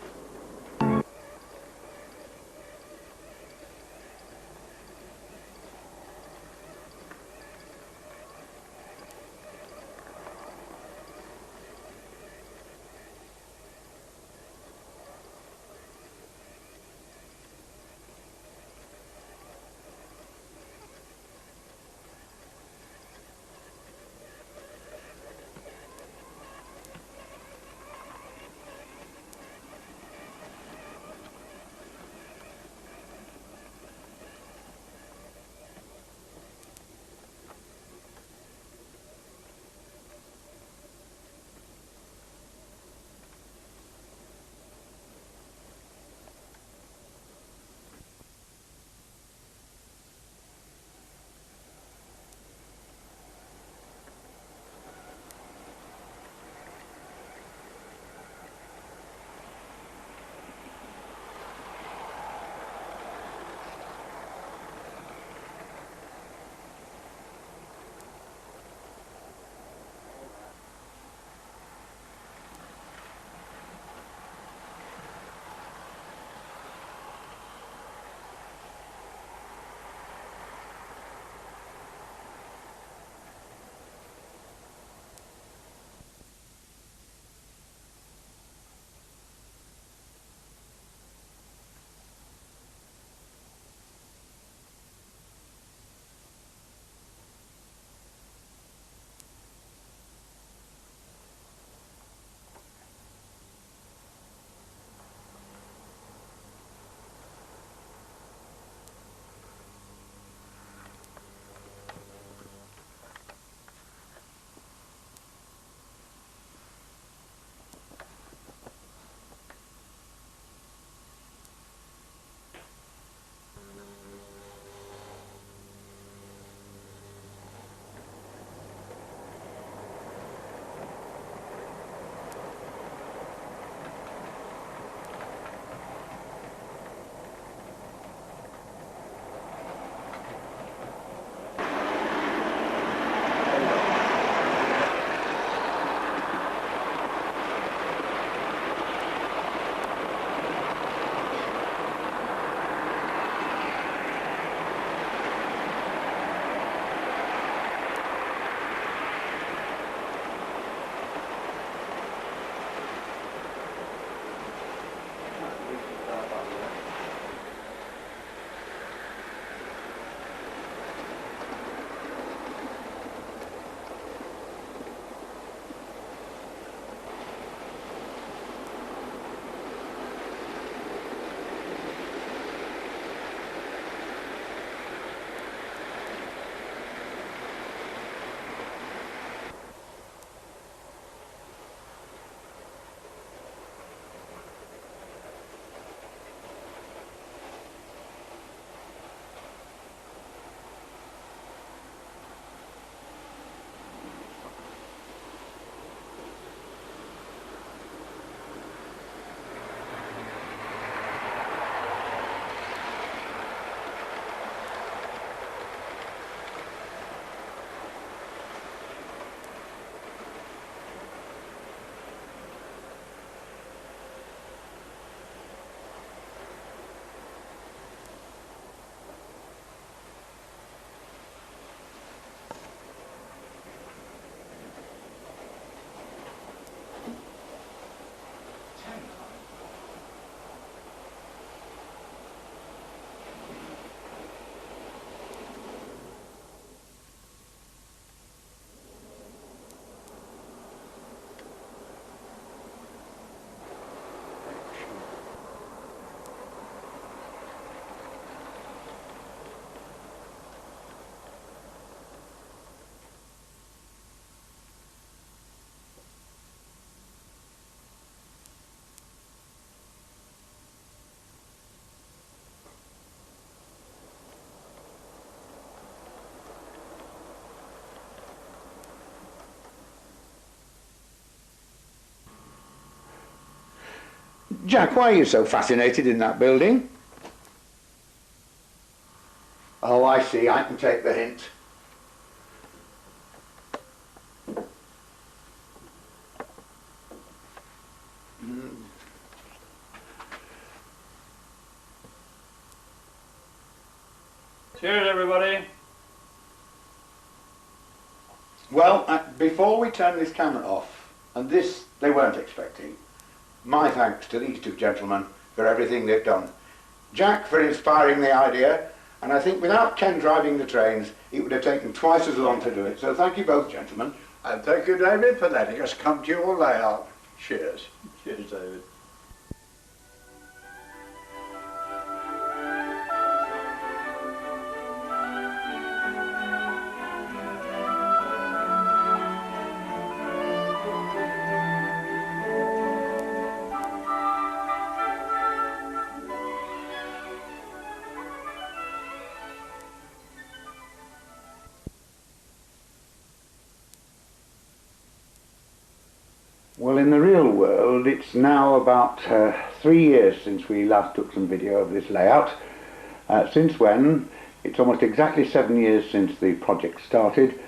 Jack, why are you so fascinated in that building? Oh, I see. I can take the hint. Cheers, everybody. Well, before we turn this camera off, and this they weren't expecting, my thanks to these two gentlemen for everything they've done. Jack for inspiring the idea, and I think without Ken driving the trains, it would have taken twice as long to do it. So thank you both, gentlemen. And thank you, David, for letting us come to your layout. Cheers. Cheers, David. Well, in the real world, it's now about 3 years since we last took some video of this layout. Since when, it's almost exactly 7 years since the project started,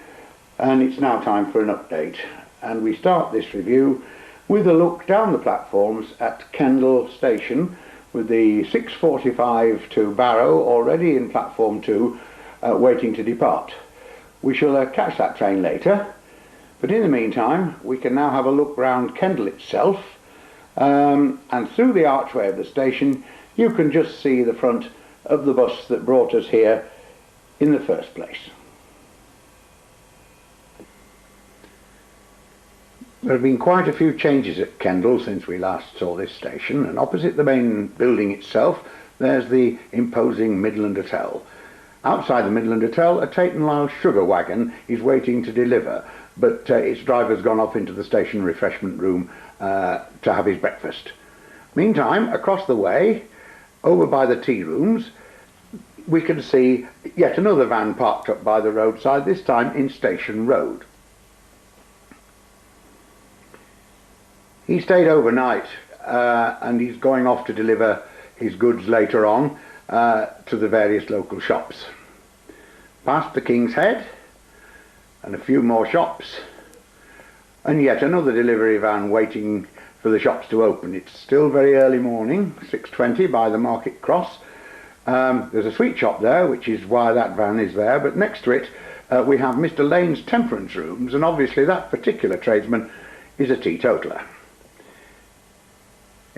and it's now time for an update. And we start this review with a look down the platforms at Kendal Station, with the 6:45 to Barrow already in platform 2, waiting to depart. We shall catch that train later. But in the meantime, we can now have a look round Kendal itself, and through the archway of the station you can just see the front of the bus that brought us here in the first place. There have been quite a few changes at Kendal since we last saw this station, and opposite the main building itself there's the imposing Midland Hotel. Outside the Midland Hotel, a Tate & Lyle sugar wagon is waiting to deliver, but its driver's gone off into the station refreshment room to have his breakfast. Meantime, across the way, over by the tea rooms, we can see yet another van parked up by the roadside, this time in Station Road. He stayed overnight and he's going off to deliver his goods later on to the various local shops. Past the King's Head, and a few more shops, and yet another delivery van waiting for the shops to open. It's still very early morning, 6:20 by the Market Cross. There's a sweet shop there, which is why that van is there, but next to it we have Mr. Lane's Temperance Rooms, and obviously that particular tradesman is a teetotaler.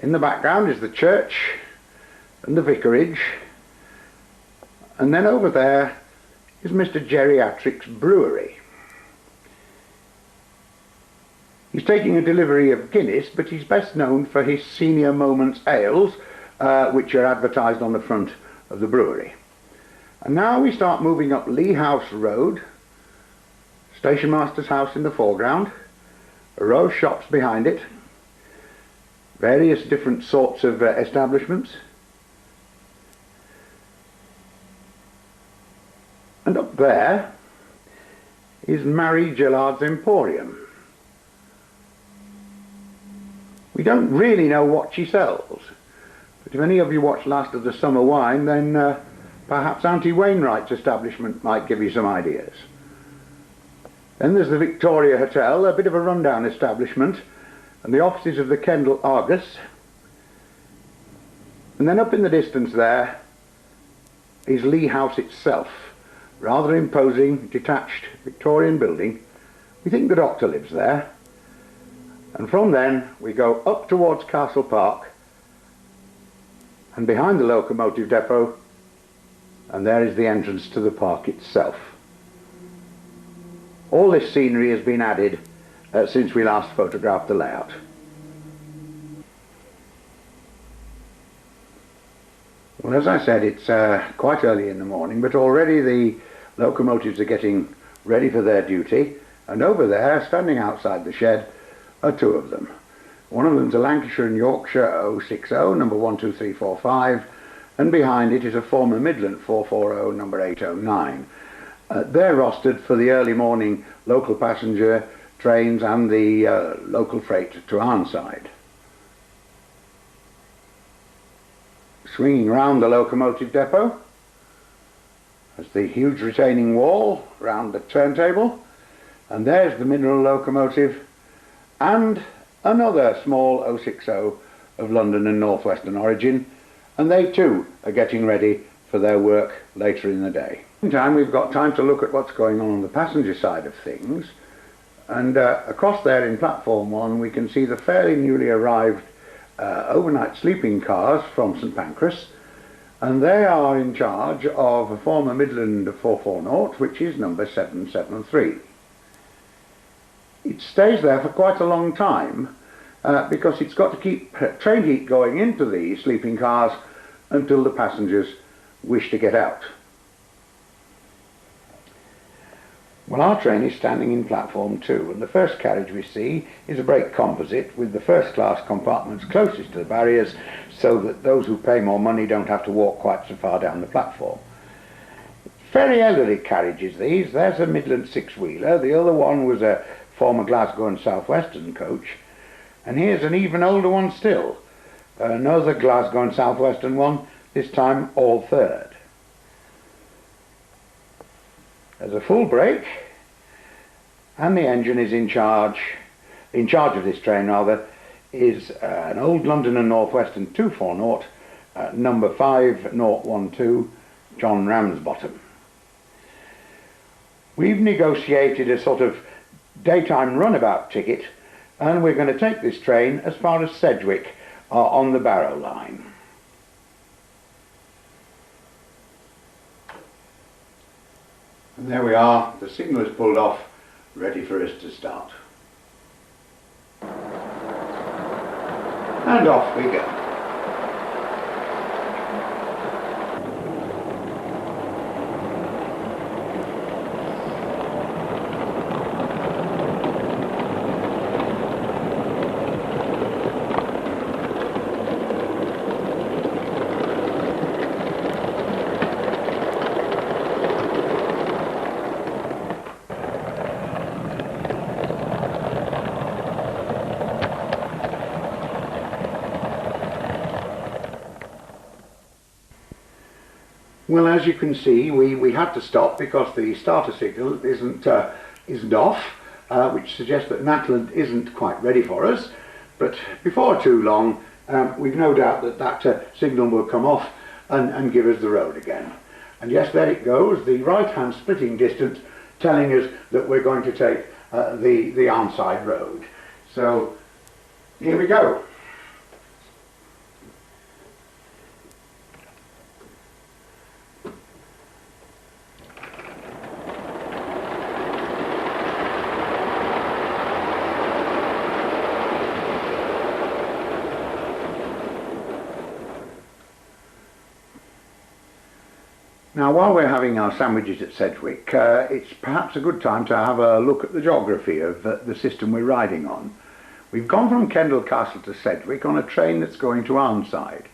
In the background is the church and the vicarage, and then over there is Mr. Geriatric's brewery. He's taking a delivery of Guinness, but he's best known for his Senior Moments ales, which are advertised on the front of the brewery. And now we start moving up Lee House Road, Station Master's house in the foreground, a row of shops behind it, various different sorts of establishments, and up there is Mary Gillard's Emporium. We don't really know what she sells, but if any of you watched Last of the Summer Wine, then perhaps Auntie Wainwright's establishment might give you some ideas. Then there's the Victoria Hotel, a bit of a rundown establishment, and the offices of the Kendal Argus. And then up in the distance there is Lee House itself, rather imposing, detached Victorian building. We think the doctor lives there. And from then we go up towards Castle Park, and behind the locomotive depot, and there is the entrance to the park itself. All this scenery has been added since we last photographed the layout. Well, as I said, it's quite early in the morning, but already the locomotives are getting ready for their duty, and over there, standing outside the shed, are two of them. One of them's a Lancashire and Yorkshire 060, number 12345, and behind it is a former Midland 440, number 809. They're rostered for the early morning local passenger trains and the local freight to Arnside. Swinging round the locomotive depot, there's the huge retaining wall round the turntable, and there's the mineral locomotive and another small 060 of London and North Western origin, and they too are getting ready for their work later in the day. Meantime, we've got time to look at what's going on the passenger side of things, and across there in platform 1 we can see the fairly newly arrived overnight sleeping cars from St Pancras, and they are in charge of a former Midland 440 which is number 773. It stays there for quite a long time because it's got to keep train heat going into the sleeping cars until the passengers wish to get out. Well, our train is standing in platform 2, and the first carriage we see is a brake composite with the first class compartments closest to the barriers, so that those who pay more money don't have to walk quite so far down the platform. Very elderly carriages these. There's a Midland 6-wheeler, the other one was a former Glasgow and South Western coach, and here's an even older one still, another Glasgow and South Western one, this time all third. There's a full brake, and the engine is in charge of this train rather, is an old London and North Western 240, number 5012, John Ramsbottom. We've negotiated a sort of daytime runabout ticket, and we're going to take this train as far as Sedgwick on the Barrow line. And there we are, the signal is pulled off, ready for us to start. And off we go. Well, as you can see, we had to stop because the starter signal isn't off, which suggests that Natland isn't quite ready for us. But before too long, we've no doubt that signal will come off and give us the road again. And yes, there it goes, the right-hand splitting distance telling us that we're going to take the Arnside Road. So here we go. Now, while we're having our sandwiches at Sedgwick, it's perhaps a good time to have a look at the geography of the system we're riding on. We've gone from Kendal Castle to Sedgwick on a train that's going to Arnside,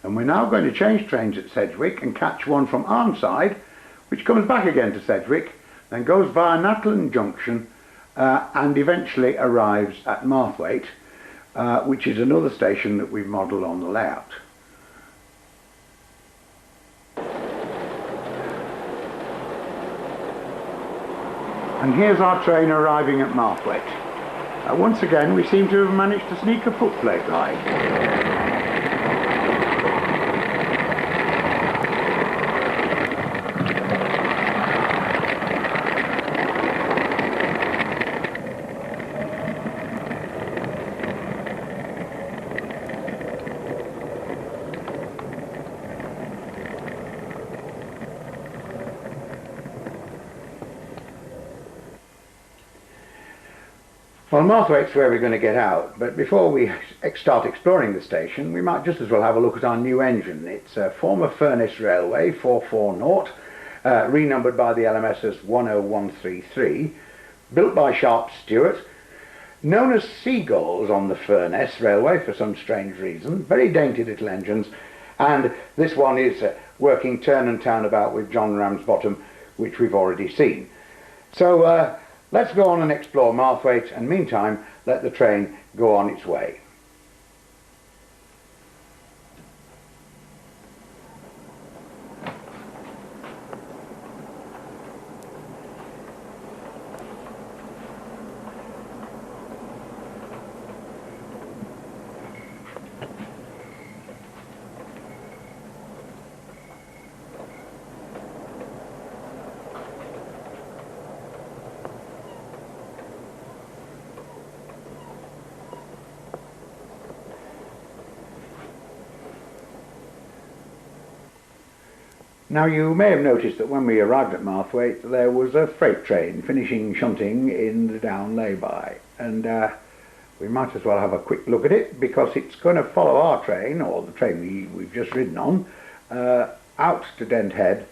and we're now going to change trains at Sedgwick and catch one from Arnside, which comes back again to Sedgwick, then goes via Natland Junction and eventually arrives at Marthwaite, which is another station that we've modelled on the layout. And here's our train arriving at Marthwaite. Once again, we seem to have managed to sneak a footplate ride. Well, Marthwaite's where we're going to get out, but before we start exploring the station, we might just as well have a look at our new engine. It's a former Furness Railway 440, renumbered by the LMS as 10133, built by Sharp Stewart, known as Seagulls on the Furness Railway for some strange reason, very dainty little engines, and this one is working turn and turnabout with John Ramsbottom, which we've already seen. So let's go on and explore Marthwaite, and meantime let the train go on its way. Now you may have noticed that when we arrived at Marthwaite there was a freight train finishing shunting in the down lay-by, and we might as well have a quick look at it because it's going to follow our train, or the train we've just ridden on, out to Dent Head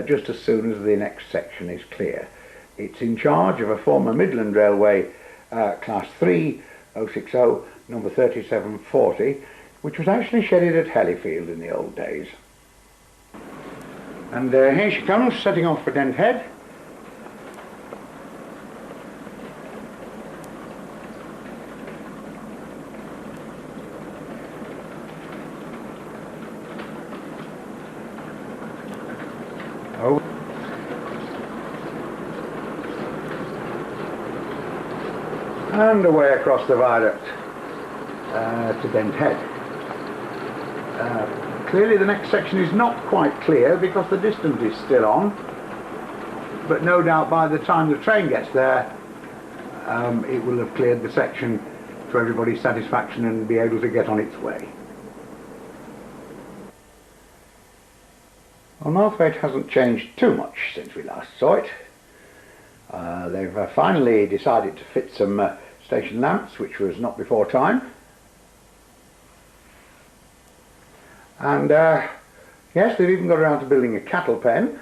just as soon as the next section is clear. It's in charge of a former Midland Railway Class 3 060 number 3740, which was actually shedded at Hellifield in the old days. And here she comes, setting off for Dent Head. Oh. And away across the viaduct to Dent Head. Clearly the next section is not quite clear because the distance is still on, but no doubt by the time the train gets there it will have cleared the section to everybody's satisfaction and be able to get on its way. Well, Marthwaite hasn't changed too much since we last saw it. They've finally decided to fit some station lamps, which was not before time. And yes, they've even got around to building a cattle pen,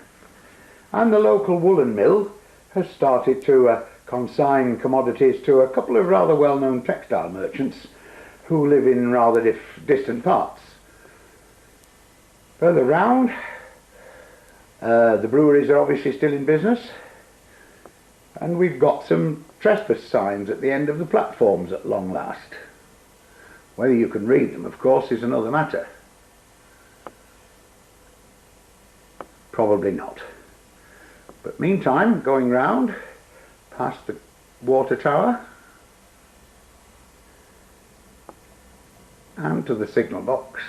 and the local woolen mill has started to consign commodities to a couple of rather well-known textile merchants who live in rather distant parts. Further round, the breweries are obviously still in business, and we've got some trespass signs at the end of the platforms at long last. Whether you can read them, of course, is another matter. Probably not. But meantime, going round past the water tower and to the signal box,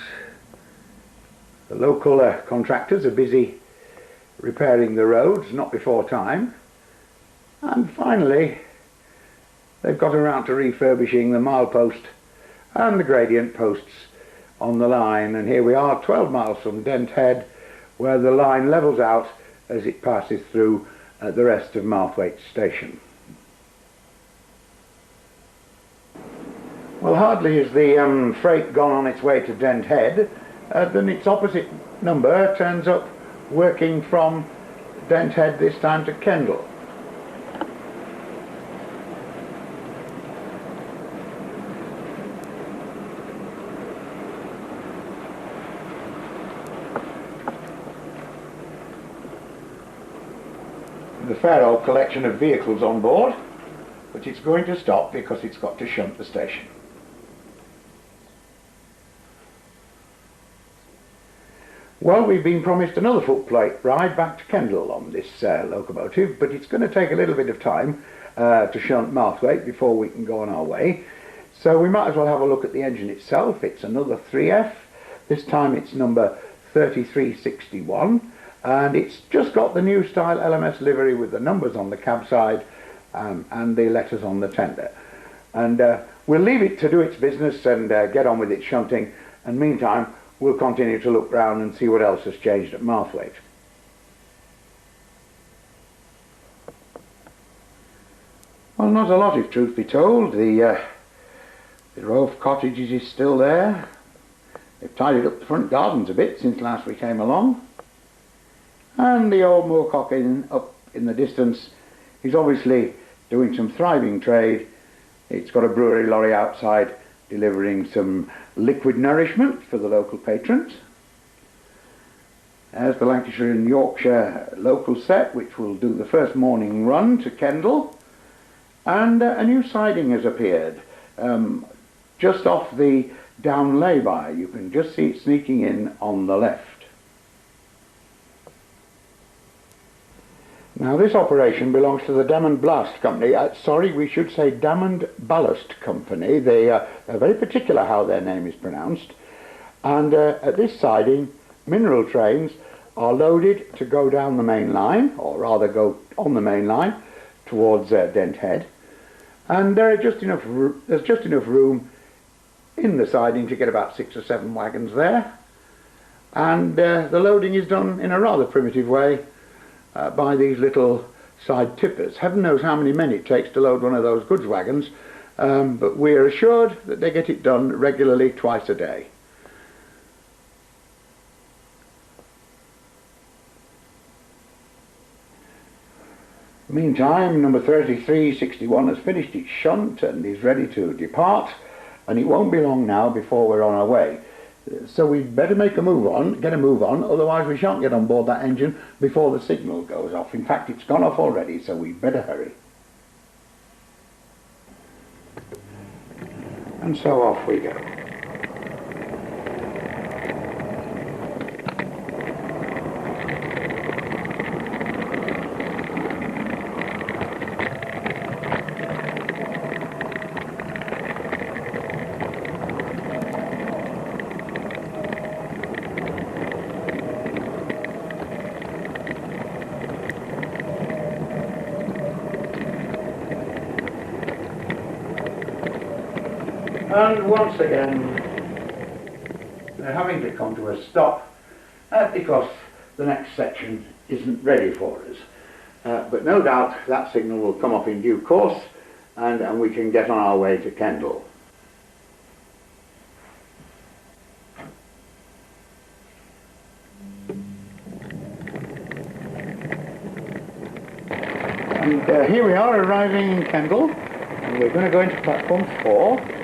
the local contractors are busy repairing the roads, not before time, and finally they've got around to refurbishing the milepost and the gradient posts on the line, and here we are 12 miles from Dent Head, where the line levels out as it passes through the rest of Marthwaite station. Well, hardly is the freight gone on its way to Dent Head than its opposite number turns up working from Dent Head, this time to Kendal. The fair old collection of vehicles on board, but it's going to stop because it's got to shunt the station. Well, we've been promised another footplate ride back to Kendal on this locomotive, but it's going to take a little bit of time to shunt Marthwaite before we can go on our way. So we might as well have a look at the engine itself. It's another 3F. This time it's number 3361. And it's just got the new style LMS livery with the numbers on the cab side and the letters on the tender. And we'll leave it to do its business and get on with its shunting, and meantime we'll continue to look round and see what else has changed at Marthwaite. Well, not a lot, if truth be told. The row of cottages is still there. They've tidied up the front gardens a bit since last we came along. And the old moorcock up in the distance is obviously doing some thriving trade. It's got a brewery lorry outside delivering some liquid nourishment for the local patrons. There's the Lancashire and Yorkshire local set, which will do the first morning run to Kendal. And a new siding has appeared just off the down lay-by. You can just see it sneaking in on the left. Now this operation belongs to the Damond Blast Company. Sorry, we should say Damond Ballast Company. They're very particular how their name is pronounced. And at this siding, mineral trains are loaded to go down the main line, or rather go on the main line towards Dent Head. And there's just enough room in the siding to get about 6 or 7 wagons there. and the loading is done in a rather primitive way by these little side tippers. Heaven knows how many men it takes to load one of those goods wagons, but we're assured that they get it done regularly twice a day. Meantime, number 3361 has finished its shunt and is ready to depart, and it won't be long now before we're on our way. So we'd better get a move on, otherwise we shan't get on board that engine before the signal goes off. In fact, it's gone off already, so we'd better hurry. And so off we go. And once again, they're having to come to a stop because the next section isn't ready for us. But no doubt that signal will come up in due course, and we can get on our way to Kendal. And here we are arriving in Kendal, and we're going to go into platform 4.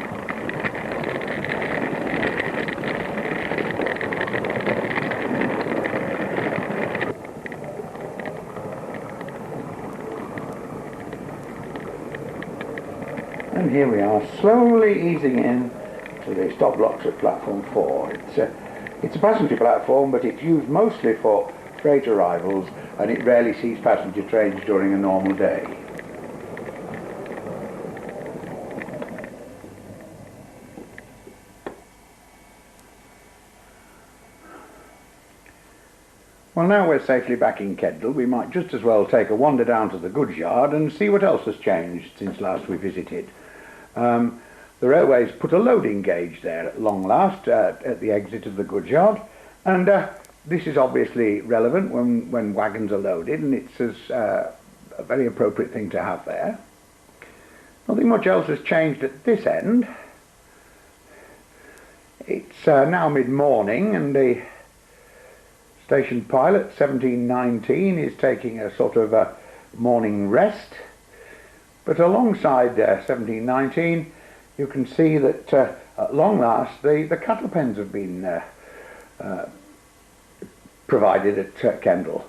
And here we are, slowly easing in to the stop blocks at platform 4. It's a passenger platform, but it's used mostly for freight arrivals, and it rarely sees passenger trains during a normal day. Well, now we're safely back in Kendal, we might just as well take a wander down to the goods yard and see what else has changed since last we visited. The railways put a loading gauge there at long last at the exit of the goods yard, and this is obviously relevant when wagons are loaded, and it's a very appropriate thing to have there. Nothing much else has changed at this end. It's now mid-morning, and the station pilot 1719 is taking a sort of a morning rest. But alongside 1719, you can see that at long last the cattle pens have been provided at Kendal.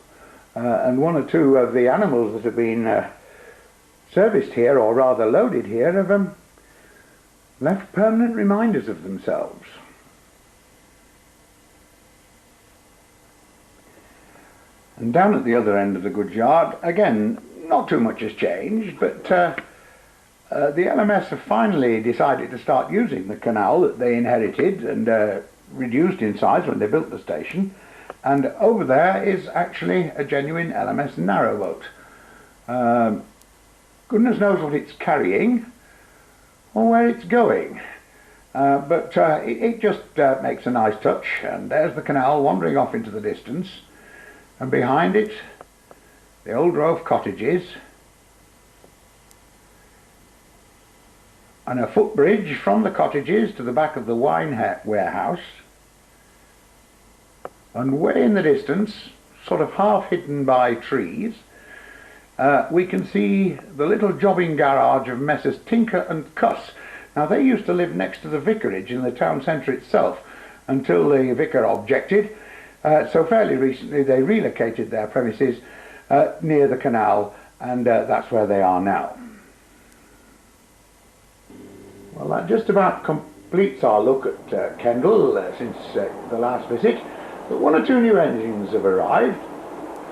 And one or two of the animals that have been serviced here, or rather loaded here, have left permanent reminders of themselves. And down at the other end of the goods yard, again, not too much has changed, but the LMS have finally decided to start using the canal that they inherited and reduced in size when they built the station. And over there is actually a genuine LMS narrowboat. Goodness knows what it's carrying or where it's going. But it just makes a nice touch, and there's the canal wandering off into the distance. And behind it, the old row of cottages, and a footbridge from the cottages to the back of the wine warehouse. And way in the distance, sort of half hidden by trees, we can see the little jobbing garage of Messrs. Tinker and Cuss. Now, they used to live next to the vicarage in the town centre itself until the vicar objected. So fairly recently they relocated their premises near the canal, and that's where they are now. Well, that just about completes our look at Kendal since the last visit. But one or two new engines have arrived,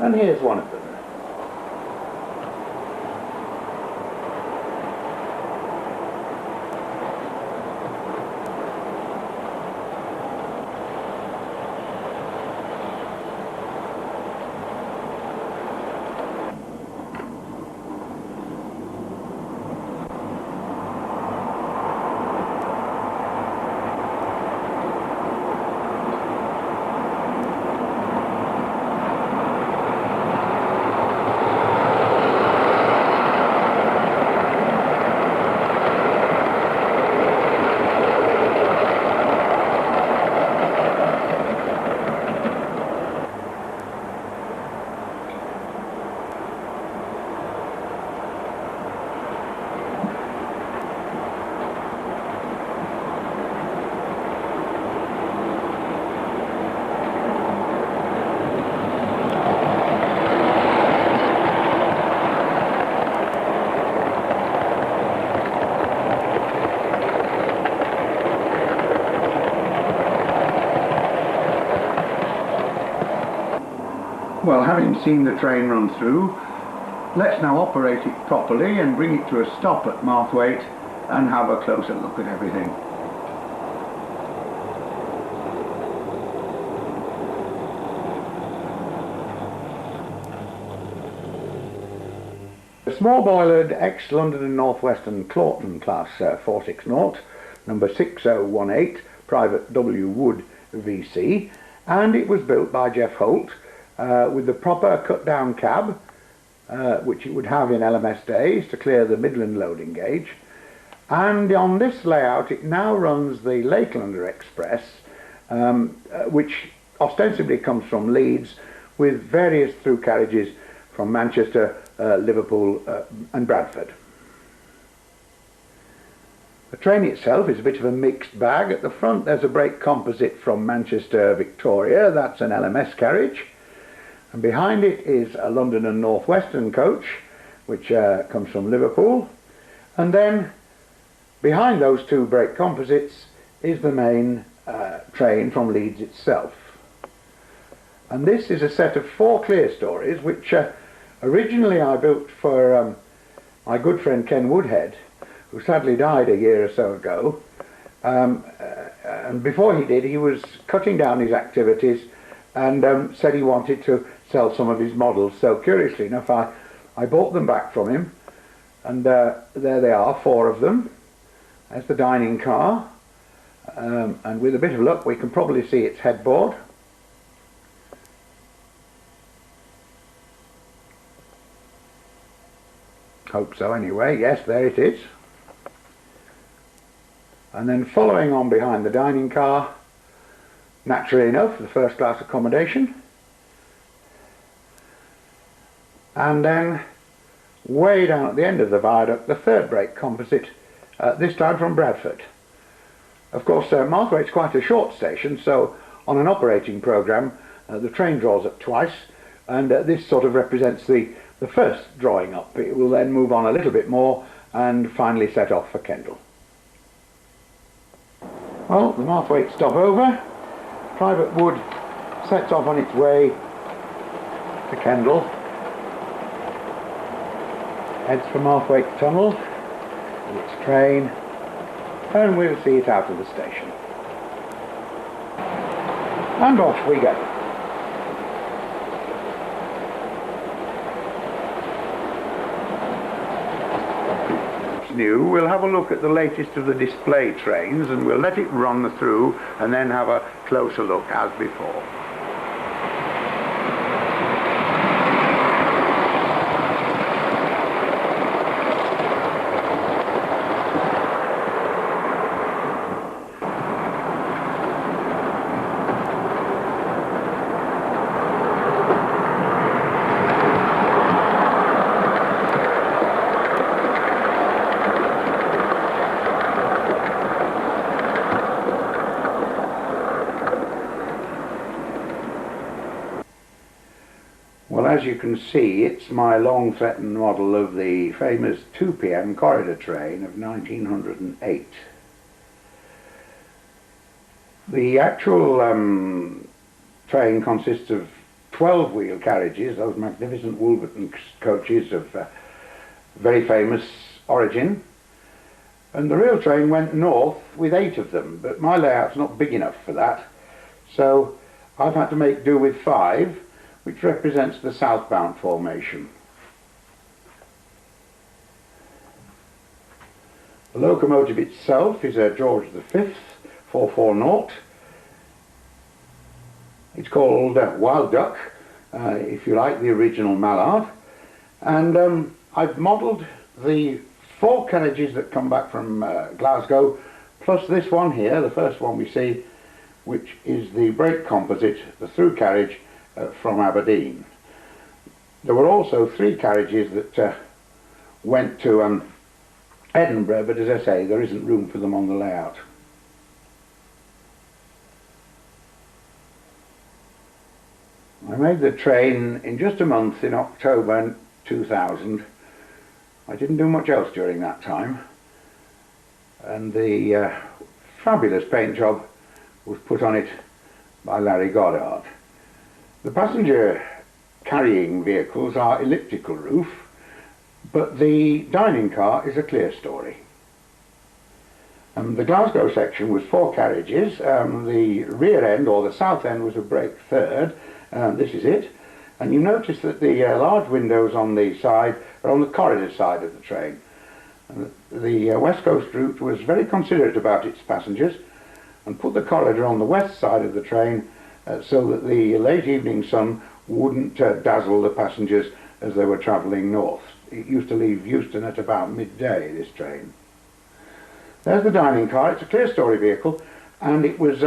and here's one of them. Well, having seen the train run through, let's now operate it properly and bring it to a stop at Marthwaite and have a closer look at everything. The small-boilered ex-London and North Western Claughton class 460, number 6018, Private W. Wood VC, and it was built by Jeff Holt with the proper cut-down cab, which it would have in LMS days to clear the Midland loading gauge. And on this layout it now runs the Lakelander Express, which ostensibly comes from Leeds, with various through carriages from Manchester, Liverpool and Bradford. The train itself is a bit of a mixed bag. At the front there's a brake composite from Manchester Victoria, that's an LMS carriage, and behind it is a London and North Western coach which comes from Liverpool, and then behind those two brake composites is the main train from Leeds itself. And this is a set of 4 clear stories which originally I built for my good friend Ken Woodhead, who sadly died a year or so ago. And before he did, he was cutting down his activities and said he wanted to sell some of his models. So curiously enough, I bought them back from him, and there they are, 4 of them. There's the dining car, and with a bit of luck we can probably see its headboard. Hope so anyway. Yes, there it is. And then following on behind the dining car, naturally enough, the first class accommodation. And then way down at the end of the viaduct, the 3rd brake composite, this time from Bradford. Of course, Marthwaite's quite a short station, so on an operating programme the train draws up twice, and this sort of represents the first drawing up. It will then move on a little bit more and finally set off for Kendal. Well, the Marthwaite stopover. Private Wood sets off on its way to Kendal, heads for Marthwaite Tunnel with its train, and we'll see it out of the station. And off we go. New, we'll have a look at the latest of the display trains, and we'll let it run through and then have a closer look as before. Well, as you can see, it's my long-threatened model of the famous 2 p.m. corridor train of 1908. The actual train consists of 12-wheel carriages, those magnificent Wolverton coaches of very famous origin, and the real train went north with 8 of them, but my layout's not big enough for that, so I've had to make do with 5, which represents the southbound formation. The locomotive itself is a George V 440. It's called Wild Duck, if you like, the original Mallard. And I've modelled the 4 carriages that come back from Glasgow, plus this one here, the first one we see, which is the brake composite, the through carriage from Aberdeen. There were also 3 carriages that went to Edinburgh, but as I say, there isn't room for them on the layout. I made the train in just a month in October 2000. I didn't do much else during that time, and the fabulous paint job was put on it by Larry Goddard. The passenger carrying vehicles are elliptical roof, but the dining car is a clear story. The Glasgow section was 4 carriages. The rear end, or the south end, was a brake third. This is it. And you notice that the large windows on the side are on the corridor side of the train. The West Coast route was very considerate about its passengers and put the corridor on the west side of the train so that the late evening sun wouldn't dazzle the passengers as they were travelling north. It used to leave Euston at about midday, this train. There's the dining car. It's a clear story vehicle, and it was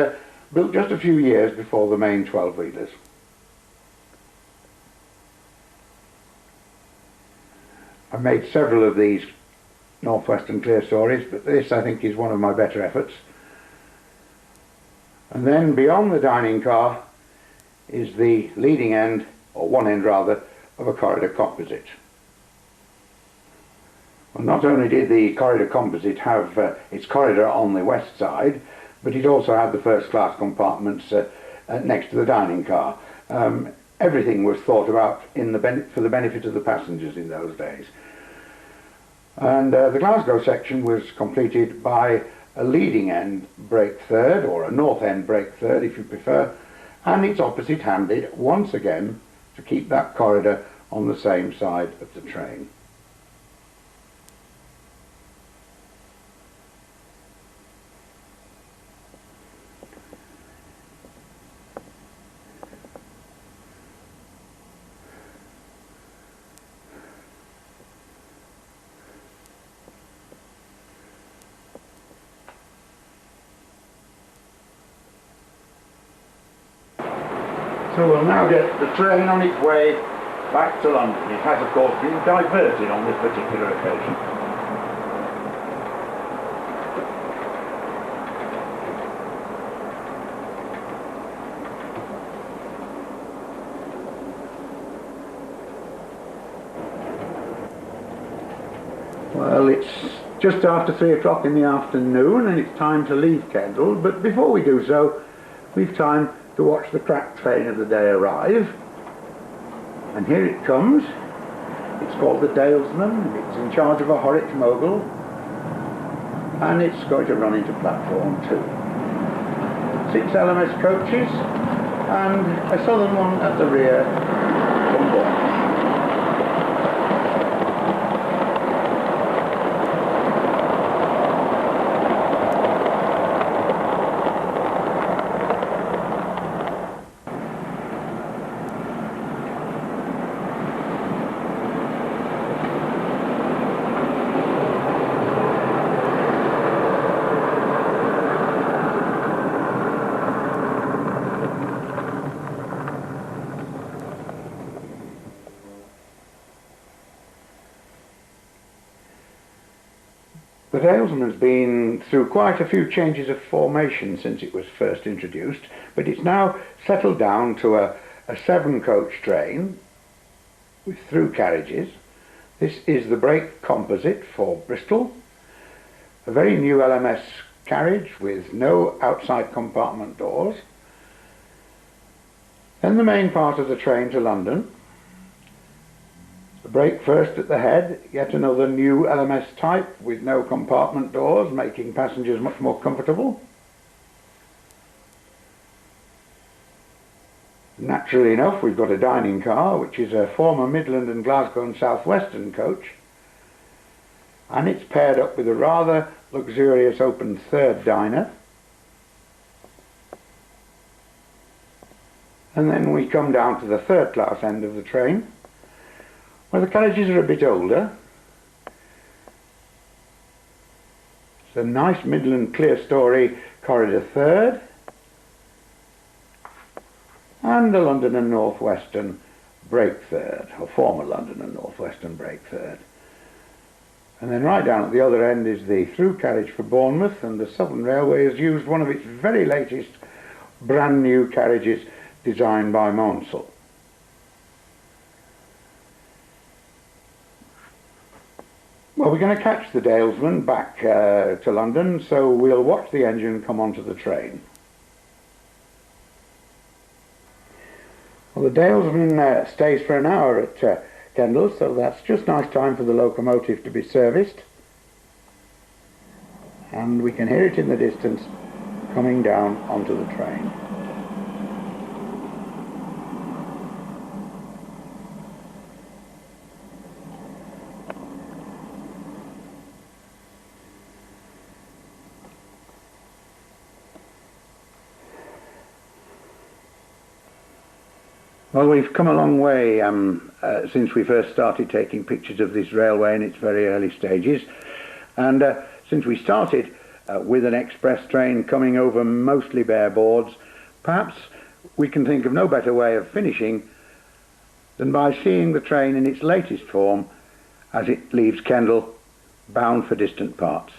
built just a few years before the main 12-wheelers. I've made several of these Northwestern clear stories, but this I think is one of my better efforts. And then beyond the dining car is the leading end, or one end rather, of a corridor composite. Well, not only did the corridor composite have its corridor on the west side, but it also had the first class compartments next to the dining car. Everything was thought about for the benefit of the passengers in those days. And the Glasgow section was completed by a leading end brake third, or a north end brake third if you prefer, and it's opposite handed once again to keep that corridor on the same side of the train. So we'll now get the train on its way back to London. It has, of course, been diverted on this particular occasion. Well, it's just after 3 o'clock in the afternoon and it's time to leave Kendal, but before we do so, we've time to watch the crack train of the day arrive. And here it comes. It's called the Dalesman. It's in charge of a Horwich mogul, and it's going to run into platform 2. 6 LMS coaches and a southern one at the rear from Bournemouth. The Dalesman has been through quite a few changes of formation since it was first introduced, but it's now settled down to a 7-coach train with through carriages. This is the brake composite for Bristol, a very new LMS carriage with no outside compartment doors. Then the main part of the train to London. The brake first at the head, yet another new LMS type with no compartment doors, making passengers much more comfortable. Naturally enough, we've got a dining car, which is a former Midland and Glasgow and South Western coach, and it's paired up with a rather luxurious open third diner. And then we come down to the third class end of the train, where the carriages are a bit older. It's a nice Midland clear story corridor third, and a London and North Western brake third, or former London and North Western brake third. And then right down at the other end is the through carriage for Bournemouth, and the Southern Railway has used one of its very latest brand new carriages designed by Maunsell. Well, we're going to catch the Dalesman back to London, so we'll watch the engine come onto the train. Well, the Dalesman stays for an hour at Kendal, so that's just nice time for the locomotive to be serviced. And we can hear it in the distance coming down onto the train. Well, we've come a long way since we first started taking pictures of this railway in its very early stages, and since we started with an express train coming over mostly bare boards, perhaps we can think of no better way of finishing than by seeing the train in its latest form as it leaves Kendal bound for distant parts.